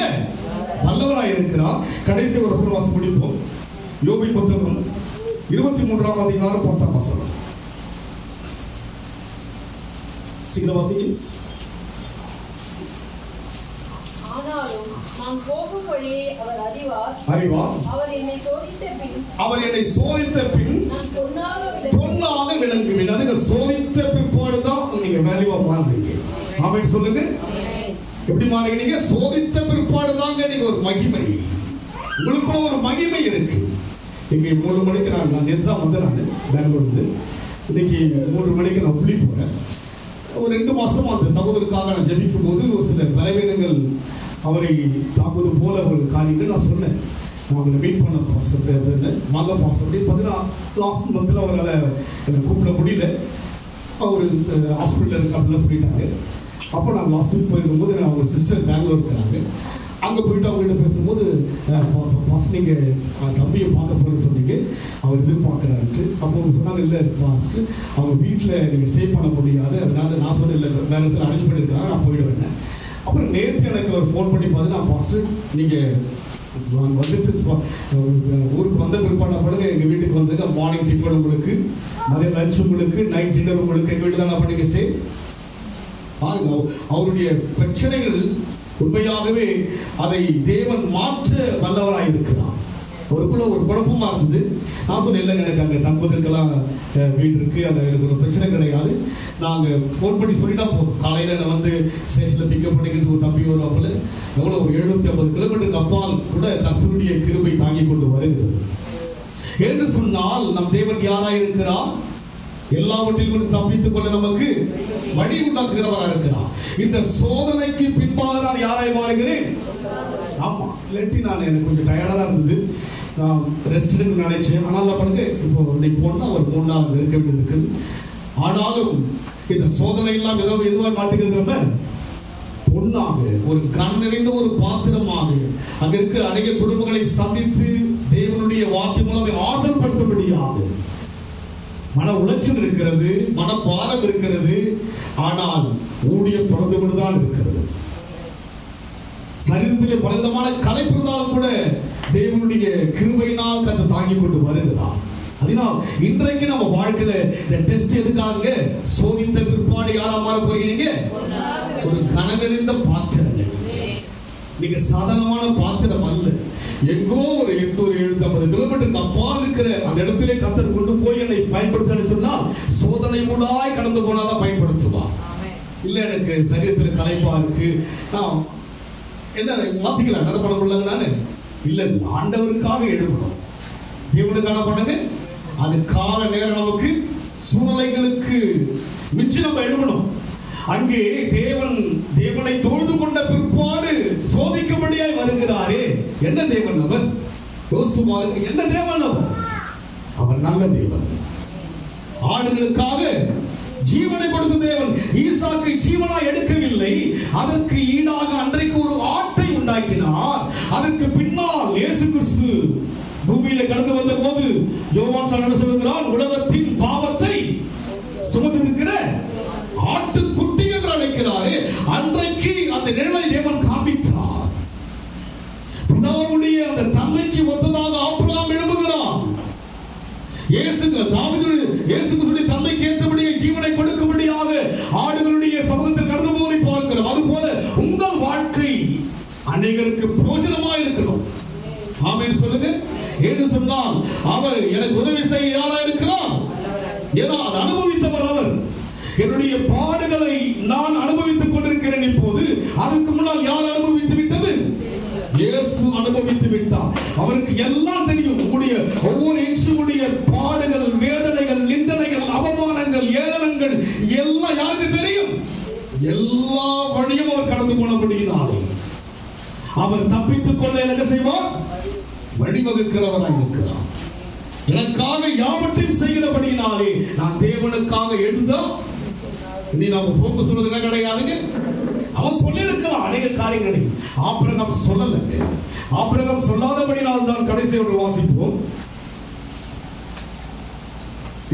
வல்லவராய் இருக்கிறார். கடைசி ஒரு வசனம் முடிப்போம். யோபின் புத்தகம் 23ஆம் அதிகாரம் 10ஆம் வசனம். சீக்கிரம் வாசிங்க. ஆனாலும் நான் போகும் வழியை அவர் அறிவார். அவர் என்னை சோதித்த பின் நான் பொன்னாக விளங்குவேன். அதுக்கு சோதித்த பிற்பாடுதான் நீங்க வேல்யூவா மாறுவீங்க. ஆமென் சொல்லுங்க. எப்படி மாறுவீங்க? சோதித்த பிற்பாடுதாங்க நீங்க ஒரு மகிமை, உங்களுக்குள்ள ஒரு மகிமை இருக்கு. இங்க 3 மணிக்கு நான் நேற்று தான் வந்தேன். நான் பெங்களூர்ல இன்னைக்கு 3 மணிக்கு நான் புள்ளி போறேன். ஒரு 2 மாசமா அந்த சகோதரருக்காக நான் ஜெபிக்கும் போது ஒரு சில பலவீனங்கள் அவரை தாக்குவது போல ஒரு காரியங்கள் நான் சொன்னேன். நான் அவங்களை மீட் பண்ண பாஸ்டர் வாங்க பாஸ்டர் அப்படின்னு பார்த்தீங்கன்னா லாஸ்ட் மந்த்ல அவரால் என்னை கூப்பிட முடியல. அவர் ஹாஸ்பிட்டலில் இருக்கு அப்படிலாம் சொல்லிட்டாங்க. அப்போ நான் லாஸ்ட் வீக் போயிருக்கும்போது அவங்க சிஸ்டர் பெங்களூர் இருக்கிறாங்க. அங்கே போயிட்டு அவங்ககிட்ட பேசும்போது பாஸ்டர் நீங்கள் தம்பியை பார்க்க போகிறேன்னு சொன்னீங்க, அவர் எதிர்பார்க்குறாருட்டு. அப்போ அவங்க சொன்னாங்க, இல்லை பாஸ்டர் அவங்க வீட்டில் நீங்கள் ஸ்டே பண்ண முடியாது, அதனால நான் சொன்னேன் இல்லை வேறு இடத்துல அரேஞ்ச் பண்ணியிருக்காங்க, நான் போயிடுவேன். அப்புறம் நேற்று எனக்கு அவர் ஃபோன் பண்ணி பார்த்து, நான் பாஸ்டர் நீங்கள் வந்துட்டு ஊருக்கு வந்த பிற்பாடு பண்ணுங்க, எங்கள் வீட்டுக்கு வந்துங்க, மார்னிங் டிஃபன் உங்களுக்கு, மதியம் லஞ்ச் உங்களுக்கு, நைட் டின்னர் உங்களுக்கு, எங்கள் வீட்டில் தான் பண்ணிங்க ஸ்டே பாருங்க. அவருடைய பிரச்சனைகள் உண்மையாகவே அதை தேவன் மாற்ற வல்லவராக இருக்கிறார். அவருக்குள்ள ஒரு குழப்பமா இருந்தது. நான் சொன்னேன், இல்லைங்க எனக்கு அங்கே தங்குவதற்கெல்லாம் வீடு இருக்கு, அந்த எனக்கு ஒரு பிரச்சனை கிடையாது, நாங்கள் ஃபோன் பண்ணி சொல்லிட்டா போதும். காலையில் நான் வந்து ஸ்டேஷனில் பிக்கப் பண்ணிக்கிட்டு ஒரு தம்பி வருவாப்புல, எவ்வளோ ஒரு 750 கிலோமீட்டருக்கு அப்பால் கூட கர்த்தருடைய கிருபை தாங்கி கொண்டு வருகிறது என்று சொன்னால் நம் தேவன் யாராய் இருக்கிறார்? எல்லாவற்றிலும் தப்பித்துக் கொள்ள நமக்கு வழி உண்டாக்குகிறவராக இருக்கிறார். இந்த சோதனைக்கு பின்பாக நான் யாராய் மாறுகிறேன்? ஆமா, இல்லாட்டி நான் எனக்கு கொஞ்சம் டயர்டா தான் இருந்தது, நான் ரெஸ்ட் எடுக்க நினைச்சேன். ஆனால் பண்ணுங்க, இப்போ இன்னைக்கு போனா ஒரு 3 நாள் இருக்க வேண்டியது இருக்குது. ஆனாலும் இந்த சோதனை எல்லாம் எதுவாக மாட்டுகிறது? பொன்னாக, ஒரு கண் நிறைந்த ஒரு பாத்திரமாக அங்க இருக்கிற அநேக குடும்பங்களை சந்தித்து தேவனுடைய வார்த்தை மூலம் ஆறுதல் படுத்தபடியாக மன உளைச்சல் இருக்கிறது, மனபாரம் இருக்கிறது. ஆனால் ஊழியம் தொடர்ந்து கொண்டுதான் இருக்கிறது. சரீரத்திலே பலவிதமான களைப்பு இருந்தாலும் கூட தேவனுடைய கிருபையினால் கர்த்தர் தாங்கி கொண்டு வருகிறார். அதனால் இன்றைக்கு நம்ம வாழ்க்கையில இந்த டெஸ்ட் எதுக்காக? சோதித்த பிற்பாடு யாரா மாற போறீங்க? ஒரு கனவெறிந்த பாத்திரங்கள். நீங்க சாதாரணமான பாத்திரம் அல்ல. எங்கோ ஒரு 850 கிலோமீட்டருக்கு அப்பால் இருக்கிற அந்த இடத்திலே கர்த்தர் கொண்டு போய் என்னை பயன்படுத்த சொன்னால் சோதனை மூடாய் கடந்து போனாதான் பயன்படுத்துவான். இல்ல எனக்கு சரீரத்தில் களைப்பா இருக்கு, நான் என்ன மாத்திக்கலாம், என்ன பண்ண முடியல, நானு இல்ல ஆண்டவருக்காக எழுதணும், தேவனுக்கான பண்ணுங்க. அது கால நேரம் நமக்கு சூழ்நிலைகளுக்கு மிஞ்சி நம்ம எழுதணும். அங்கே தேவனை தொழுது கொண்ட பிற்பாடு சோதிக்கும்படியாய் வருகிறாரே. என்ன தேவன் அவர்? யோசுவாருக்கு என்ன தேவன் அவர்? அவர் நல்ல தேவன். ஆடுகளுக்காக ஜீவனை கொடுத்த தேவன். ஈசாக்கை ஜீவனாய் எடுக்கவில்லை, அதற்கு ஈடாக அன்றைக்கு ஒரு ஆட்டை உண்டாக்கினார். அதற்கு பின்னால் இயேசு கிறிஸ்து பூமியில கடந்து வந்த போது யோவான் சொல்லுகிறார், உலகத்தின் பாவத்தை சுமந்திருக்கிற நிழலை தேவன் காண்பித்தார். பிதாவுடைய அந்த தன்மைக்கு ஒத்ததாக ஆபிரகாம் எழும்புகிறான். இயேசு கிறிஸ்துவின் தன்மைக்கு ஏற்றபடியே ஜீவனை கொடுக்கும்படியாக ஆடுகளுடைய சமூகத்தில் கடந்து போவதை பார்க்கிறோம். அதுபோல உங்கள் வாழ்க்கை அநேகருக்கு பிரயோஜனமாக இருக்கணும். ஆமென் சொல்லுங்க. என்று சொன்னால் அவர் எனக்கு உதவி செய்ய யாரா இருக்கிறார்? ஏன்னா அதை அனுபவித்தவர் அவர். என்னுடைய பாடுகளை நான் அனுபவித்துக் கொண்டிருக்கிறேன். இப்போது அதுக்கு முன்னால் யார் அனுபவித்து விட்டது? இயேசு அனுபவித்து விட்டார். அவருக்கு எல்லாம் தெரியும். உங்களுடைய ஒவ்வொரு இன்சுடைய பாடுகள், வேதனைகள், நிந்தனைகள், அவமானங்கள், ஏளனங்கள் எல்லாம் யாருக்கு தெரியும்? எல்லா வழியும் அவர் கடந்து போனபடியினாலே அவர் தப்பித்துக் கொள்ள என்ன செய்வார்? வழிவகுக்கிறவராக இருக்கிறார். எனக்காக யாவற்றையும் செய்கிறபடியினாலே நான் தேவனுக்காக எழுதும். இனி நாம போக்கு சொல்றது என்ன கிடையாதுங்க. அவன் சொல்லியிருக்கலாம் அநேக காரியங்களை. ஆபிரகாம் சொல்லல. ஆபிரகாம் சொல்லாதபடினால் தான் கடைசி ஒரு வாசிப்போம்.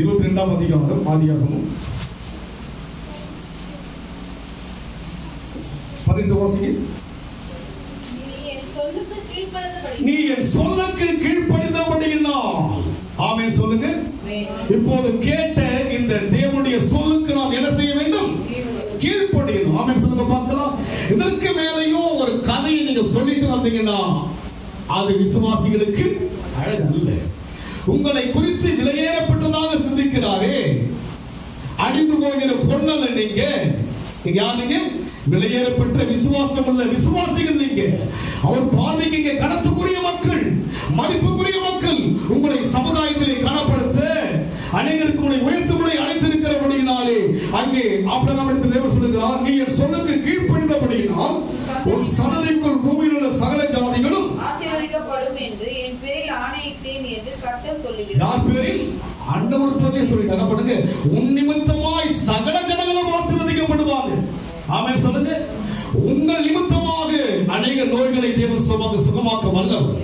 22ஆம் அதிகாரம் ஆதியாகமம் 18 வாசிங்க. நீ என் சொல்லுக்கு கீழ்ப்படிந்தபடியினால். ஆமென் சொல்லுங்க. இப்போது கேட்ட இந்த தேவனுடைய சொல்லுக்கு நாம் என்ன செய்ய வேண்டும்? கீழ்ப்படியணும். ஆமென் சொல்லுங்க பார்க்கலாம். இதற்கு மேலேயும் ஒரு கதையை நீங்க சொல்லிட்டு வந்தீங்கன்னா அது விசுவாசிகளுக்கு அழகு அல்ல. உங்களை குறித்து விலையேறப்பட்டதாக சிந்திக்கிறாரே, அழிந்து போகிற பொன்னல்ல நீங்க. யாருங்க? விலையேறப்பட்ட விசுவாசம் உள்ள விசுவாசிகள் நீங்க. அவர் பார்வைக்கு இங்கே கணத்துக்குரிய மக்கள், மதிப்புக்குரிய மக்கள். உங்களை சமுதாயத்திலே கனப்படுத்த அநேகருக்கு உங்களை உயர்த்தும்படி அழைத்திருக்கிறபடியினாலே அங்கே ஆபிரகாம் இடத்தில் தேவன் சொல்லுகிறார், நீ என் சொல்லுக்கு கீழ்ப்படிந்தபடியினால் உன் சந்ததிக்குள் பூமியில் உள்ள சகல ஜாதிகளும் ஆசீர்வதிக்கப்படும் என்று என் பேரில் ஆணையிட்டேன் என்று கர்த்தர் சொல்லுகிறார். யார் பேரில்? ஆண்டவர் பேரில் சொல்லிட்டு என்ன பண்ணுங்க? உன் நிமித்தமாய் சகல ஜனங்களும் ஆசீர்வதிக்கப்படுவாங்க. ஆமென் சொல்லுங்க. உங்கள் நிமித்தமாக அநேக நோய்களை தேவன் சுகமாக்க வல்லவர்.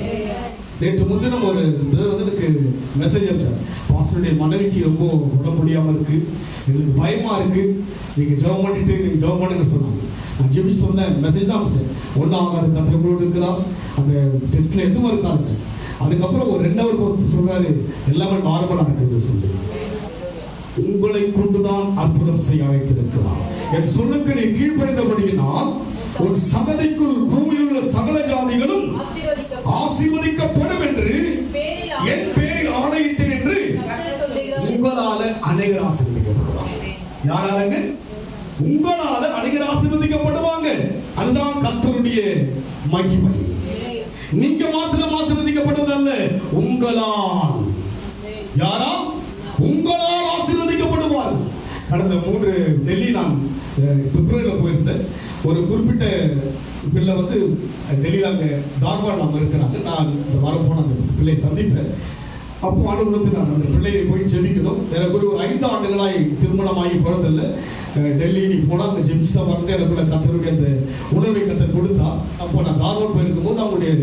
நேற்று முன்தினம் ஒரு எனக்கு மெசேஜ் அனுப்பிச்சார். பாஸ்டருடைய மனைவிக்கு ரொம்ப உடம்பு முடியாம இருக்கு, எனக்கு பயமா இருக்கு, நீங்க ஜெபம் பண்ணிட்டு நீங்க ஜெபம் பண்ணுங்க சொன்னாங்க. நான் ஜெபி சொன்ன மெசேஜ் தான் அனுப்பிச்சேன். ஒன்னும் ஆகாது, கத்திரங்களோடு இருக்கிறார், அந்த டெஸ்ட்ல எதுவும் இருக்காதுங்க. அதுக்கப்புறம் ஒரு 2 ஹவர் சொல்றாரு, எல்லாமே நார்மலா இருக்குது சொல்லி. உங்களை கொண்டுதான் அற்புதம் செய்ய வைத்திருக்கிறார். என் சொல்லுக்கு நீ கீழ்ப்படிந்தபடியினால் உன் சந்ததிக்குள் பூமியில் உள்ள சகல ஜாதிகளும் ஆசீர்வதிக்கப்படும் என்று என் பேரில் ஆணையிட்டேன் என்று உங்களால அநேகர் ஆசீர்வதிக்கப்படுவாங்க. யாராலங்க? உங்களால அநேகர் ஆசீர்வதிக்கப்படுவாங்க. அதுதான் கர்த்தருடைய மகிமை. நீங்க மாத்திரம் ஆசீர்வதிக்கப்படுவதல்ல, உங்களால். யாரா? உங்களால் ஆசீர்வதிக்கப்படுவார். கடந்த 3 டெல்லி நான் பிப்ரவரியில போயிருந்தேன். ஒரு குறிப்பிட்ட பிள்ளை டெல்லியில் அங்கே தார்வாடில் அவங்க இருக்கிறாங்க. நான் இந்த வாரம் போன அந்த பிள்ளையை சந்திப்பேன். அப்போ அனுபவத்தில் நான் அந்த பிள்ளையை போய் ஜெபிக்கணும். எனக்கு ஒரு 5 ஆண்டுகளாய் திருமணமாகி போறதில்ல. டெல்லி நீ போனால் அந்த ஜெபிச்சா வந்து எனக்குள்ள கத்தருடைய அந்த உணர்வை கத்தர் கொடுத்தா. அப்போ நான் தார்வாட் போயிருக்கும் போது அவங்களுடைய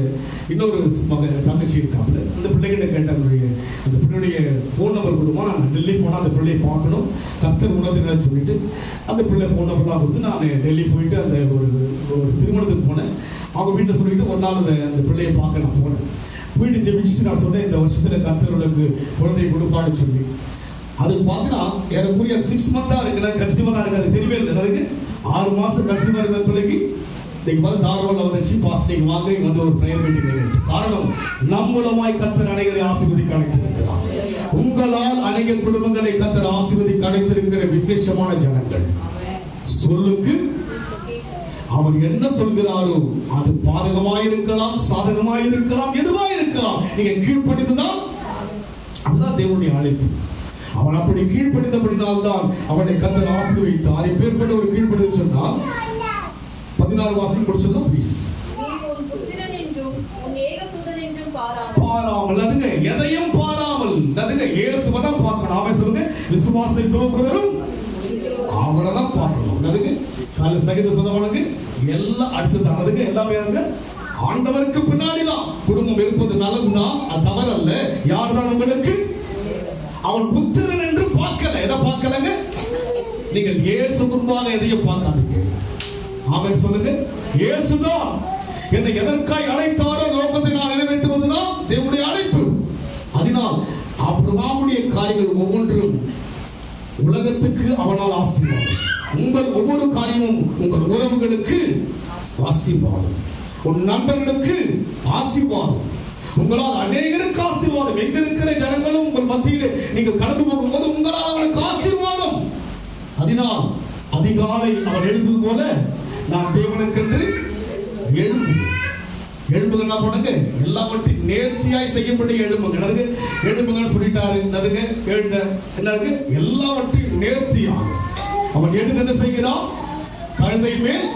இன்னொரு தங்கச்சி இருக்காங்க. அந்த பிள்ளைகிட்ட கேட்டேன், அந்த பிள்ளையுடைய ஃபோன் நம்பர் கொடுமா, நான் டெல்லி போனால் அந்த பிள்ளையை பார்க்கணும், கத்தர் உணர்வு சொல்லிட்டு அந்த பிள்ளை ஃபோன் நம்பர்லாம் கொடுத்து நான் டெல்லி போயிட்டு அந்த ஒரு திருமணத்துக்கு போனேன். அவங்க வீட்டில் சொல்லிட்டு ஒரு நாள் அந்த பிள்ளையை பார்க்க நான் போனேன். போயிட்டு ஜெபிச்சுட்டு நான் சொன்னேன், இந்த வருஷத்துல கர்த்தருக்கு குழந்தை கொடுப்பான்னு சொல்லி. அது பார்த்தீங்கன்னா ஏறக்குறைய 6 மந்த்தா இருக்குல்ல, கன்சீவரா இருக்காது, தெரியவே இல்லை. அதுக்கு 6 மாசம் கன்சீவரா இருந்த பிள்ளைக்கு நீங்க தாராளமாக வந்துச்சு, பாஸ் நீங்க வாங்க, இங்க ஒரு பிரேயர் மீட்டிங். காரணம், நம் மூலமாய் கர்த்தர் அநேகரை ஆசீர்வதிக்க அழைத்திருக்கிறார். உங்களால் அநேக குடும்பங்களை கர்த்தர் ஆசீர்வதிக்க அழைத்திருக்கிற விசேஷமான ஜனங்கள். சொல்லுக்கு அவர் என்ன சொல்கிறாரோ அது பாதகமாயிருக்கலாம், சாதகமாயிருக்கலாம், எதுவாயிருக்கலாம், நீங்க கீழ்ப்படிந்துதான். அதுதான் தேவனுடைய அழைப்பு. அவன் அப்படி கீழ்ப்படிந்தபடினால்தான் அவனை கர்த்தர் ஆசீர்வதித்தார். இப்பேற்பட்ட ஒரு கீழ்ப்படிதல் சொன்னால் 16 வாசகம் முடிச்சதும் ப்ளீஸ். பாராமல், அதுங்க எதையும் பாராமல், அதுங்க இயேசுவை தான் பார்க்கணும். அவன் சொல்லுங்க, விசுவாசத்தை துவக்குறவரும் அவனை தான் பார்க்கணும். அதுங்க கால சகித சொன்னவனுக்கு எல்லாம் அடுத்தது. அதுங்க எல்லாமே ஆண்டவருக்கு பின்னாடிதான். குடும்பம் இருப்பது நல்லதுதான், அது தவறல்ல. யார் தான் உங்களுக்கு? அவன் புத்திரன் என்று பார்க்கல. எதை பார்க்கலங்க? நீங்கள் இயேசு முன்பாக எதையும் பார்க்காதீங்க. ஆமென் சொல்லுங்க. இயேசுதான் என்னை எதற்காய் அழைத்தாரோ லோகத்தை நான் நிறைவேற்றுவதுதான் தேவனுடைய அழைப்பு. அதனால் ஆபிரகாமுடைய காரியங்கள் ஒவ்வொன்றும் உலகத்துக்கு அவனால் ஆசீர்வாதம். உங்கள் ஒவ்வொரு காரியமும் உங்கள் உறவுகளுக்கு ஆசீர்வாதம், உன் நண்பர்களுக்கு ஆசீர்வாதம், உங்களால் அநேகருக்கு ஆசீர்வாதம். எங்க இருக்கிற ஜனங்களும் உங்கள் மத்தியிலே நீங்கள் கடந்து போகும்போது உங்களால் அவனுக்கு ஆசீர்வாதம். அதனால் அதிகாலை அவன் எழுந்தது போல நான் தேவனுக்கென்று எழும்புங்க. என்ன பண்ணுங்க, எல்லாவற்றையும் நேர்த்தியாய் செய்யப்படி எழும்புங்கன்னு சொல்லிட்டாரு. என்னதுங்க எழுந்த என்னது, எல்லாவற்றையும் நேர்த்தியாக அவன் எழுந்து என்ன செய்கிறான், கழுதை மேல்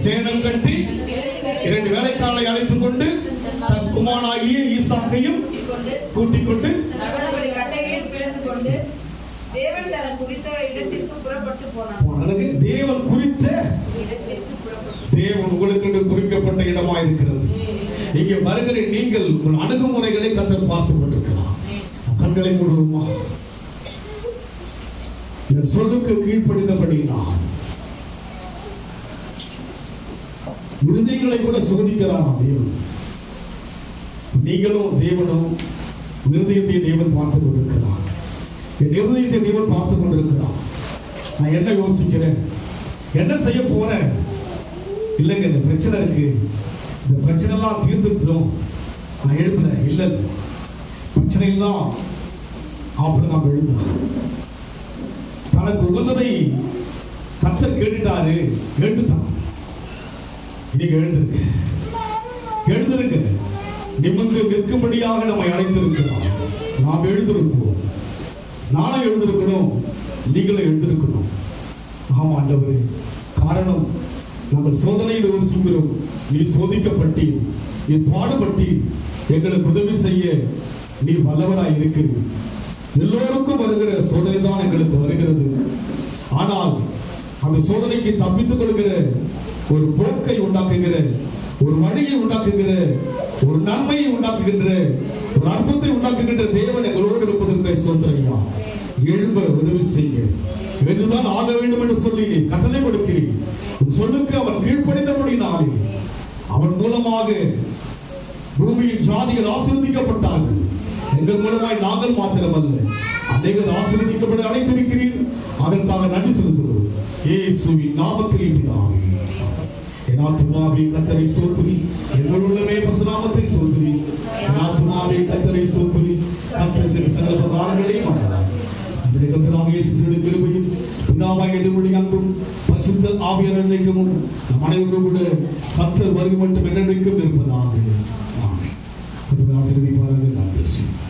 சேணம் கட்டி 2 வேலைக்காரரை அழைத்துக் கொண்டு தன் குமாரனாகிய ஈசாக்கையும் கூட்டிக் கொண்டு கட்டைகளில் பிளந்து கொண்டு தேவன் தனக்கு குறித்த இடத்திற்கு புறப்பட்டு போனான். தேவன் குறித்த தேவன் உங்களுக்கு குறிக்கப்பட்ட இடமா இருக்கிறது. இங்கே வருகிற நீங்கள் உங்கள் அணுகுமுறைகளை கர்த்தர் பார்த்துக் கொண்டிருக்கிறார். கண்களை மூடுவோமா? என் சொல்லுக்கு கீழ்ப்படிந்தபடி நான் இருதயங்களை கூட சோதிக்கிறான் தேவன். நீங்களும் தேவனும் இருதயத்தை தேவன் பார்த்துக் கொண்டிருக்கிறார். என் இருதயத்தை தேவன் பார்த்துக் கொண்டிருக்கிறார். நான் என்ன யோசிக்கிறேன், என்ன செய்ய போறேன், இல்லைங்க இந்த பிரச்சனை இருக்கு, இந்த பிரச்சனை எல்லாம் தீர்ந்துட்டோம், நான் எழுப்புறேன். இல்லை, பிரச்சனை எல்லாம் அப்படி நாம் எழுந்தார். தனக்கு உகந்ததை கர்த்தர் கேட்டுட்டாரு, எழுந்துட்டான். இன்னைக்கு எழுந்திருக்க நிமிர்ந்து நிற்கும்படியாக நம்மை அழைத்திருக்கிறார். நாம் எழுந்திருப்போம். நானும் எழுந்திருக்கணும், நீங்களும் எழுந்திருக்கணும். ஆமா ஆண்டவரே, காரணம் நாங்கள் சோதனையில் யோசிக்கிறோம். நீ சோதிக்கப்பட்டீர், நீ பாடுபட்டீர், எங்களுக்கு உதவி செய்ய நீ வல்லவராய் இருக்கிறீர். எல்லோருக்கும் வருகிற சோதனை தான் எங்களுக்கு வருகிறது. ஆனால் அந்த சோதனைக்கு தப்பித்துக் கொள்கிற ஒரு போக்கை உண்டாக்குகிற, ஒரு வழியை உண்டாக்குகிற, ஒரு நன்மையை உண்டாக்குகின்ற, ஒரு அற்புதத்தை உண்டாக்குகின்ற தேவன் எங்களோடு இருப்பதற்கு சோதனையா எழும்ப உதவி செய்ய இதுதான் ஆக வேண்டும் என்று சொல்லி கட்டளை கொடுக்கிறேன். சொல்லுக்கு அவன் கீழ்ப்படிந்தபடினாலே அவன் மூலமாக பூமியின் ஜாதிகள் ஆசீர்வதிக்கப்பட்டார்கள். எங்கள் மூலமாய் நாங்கள் மாத்திரமல்ல, அநேகர் ஆசீர்வதிக்கப்பட அழைத்திருக்கிறீர். அதற்காக நன்றி செலுத்துகிறோம். இயேசுவின் நாமத்தில் பிதாவே. என் ஆத்துமாவே கர்த்தரை ஸ்தோத்திரி, எங்கள் உள்ளமே பரிசுநாமத்தை ஸ்தோத்திரி. என் ஆத்துமாவே கர்த்தரை ஸ்தோத்திரி, கர்த்தர் செய்த சகல உபகாரங்களையும் மறவாதே. நம்முடைய கர்த்தராகிய இயேசுவின் கிருபையும் பிதாவாகிய தேவனுடைய அன்பும் பரிசுத்த ஆவியானவரின் ஐக்கியமும் நம் அனைவரோடு கூட கர்த்தர் வருகை மட்டும் என்றென்றைக்கும் இருப்பதாக.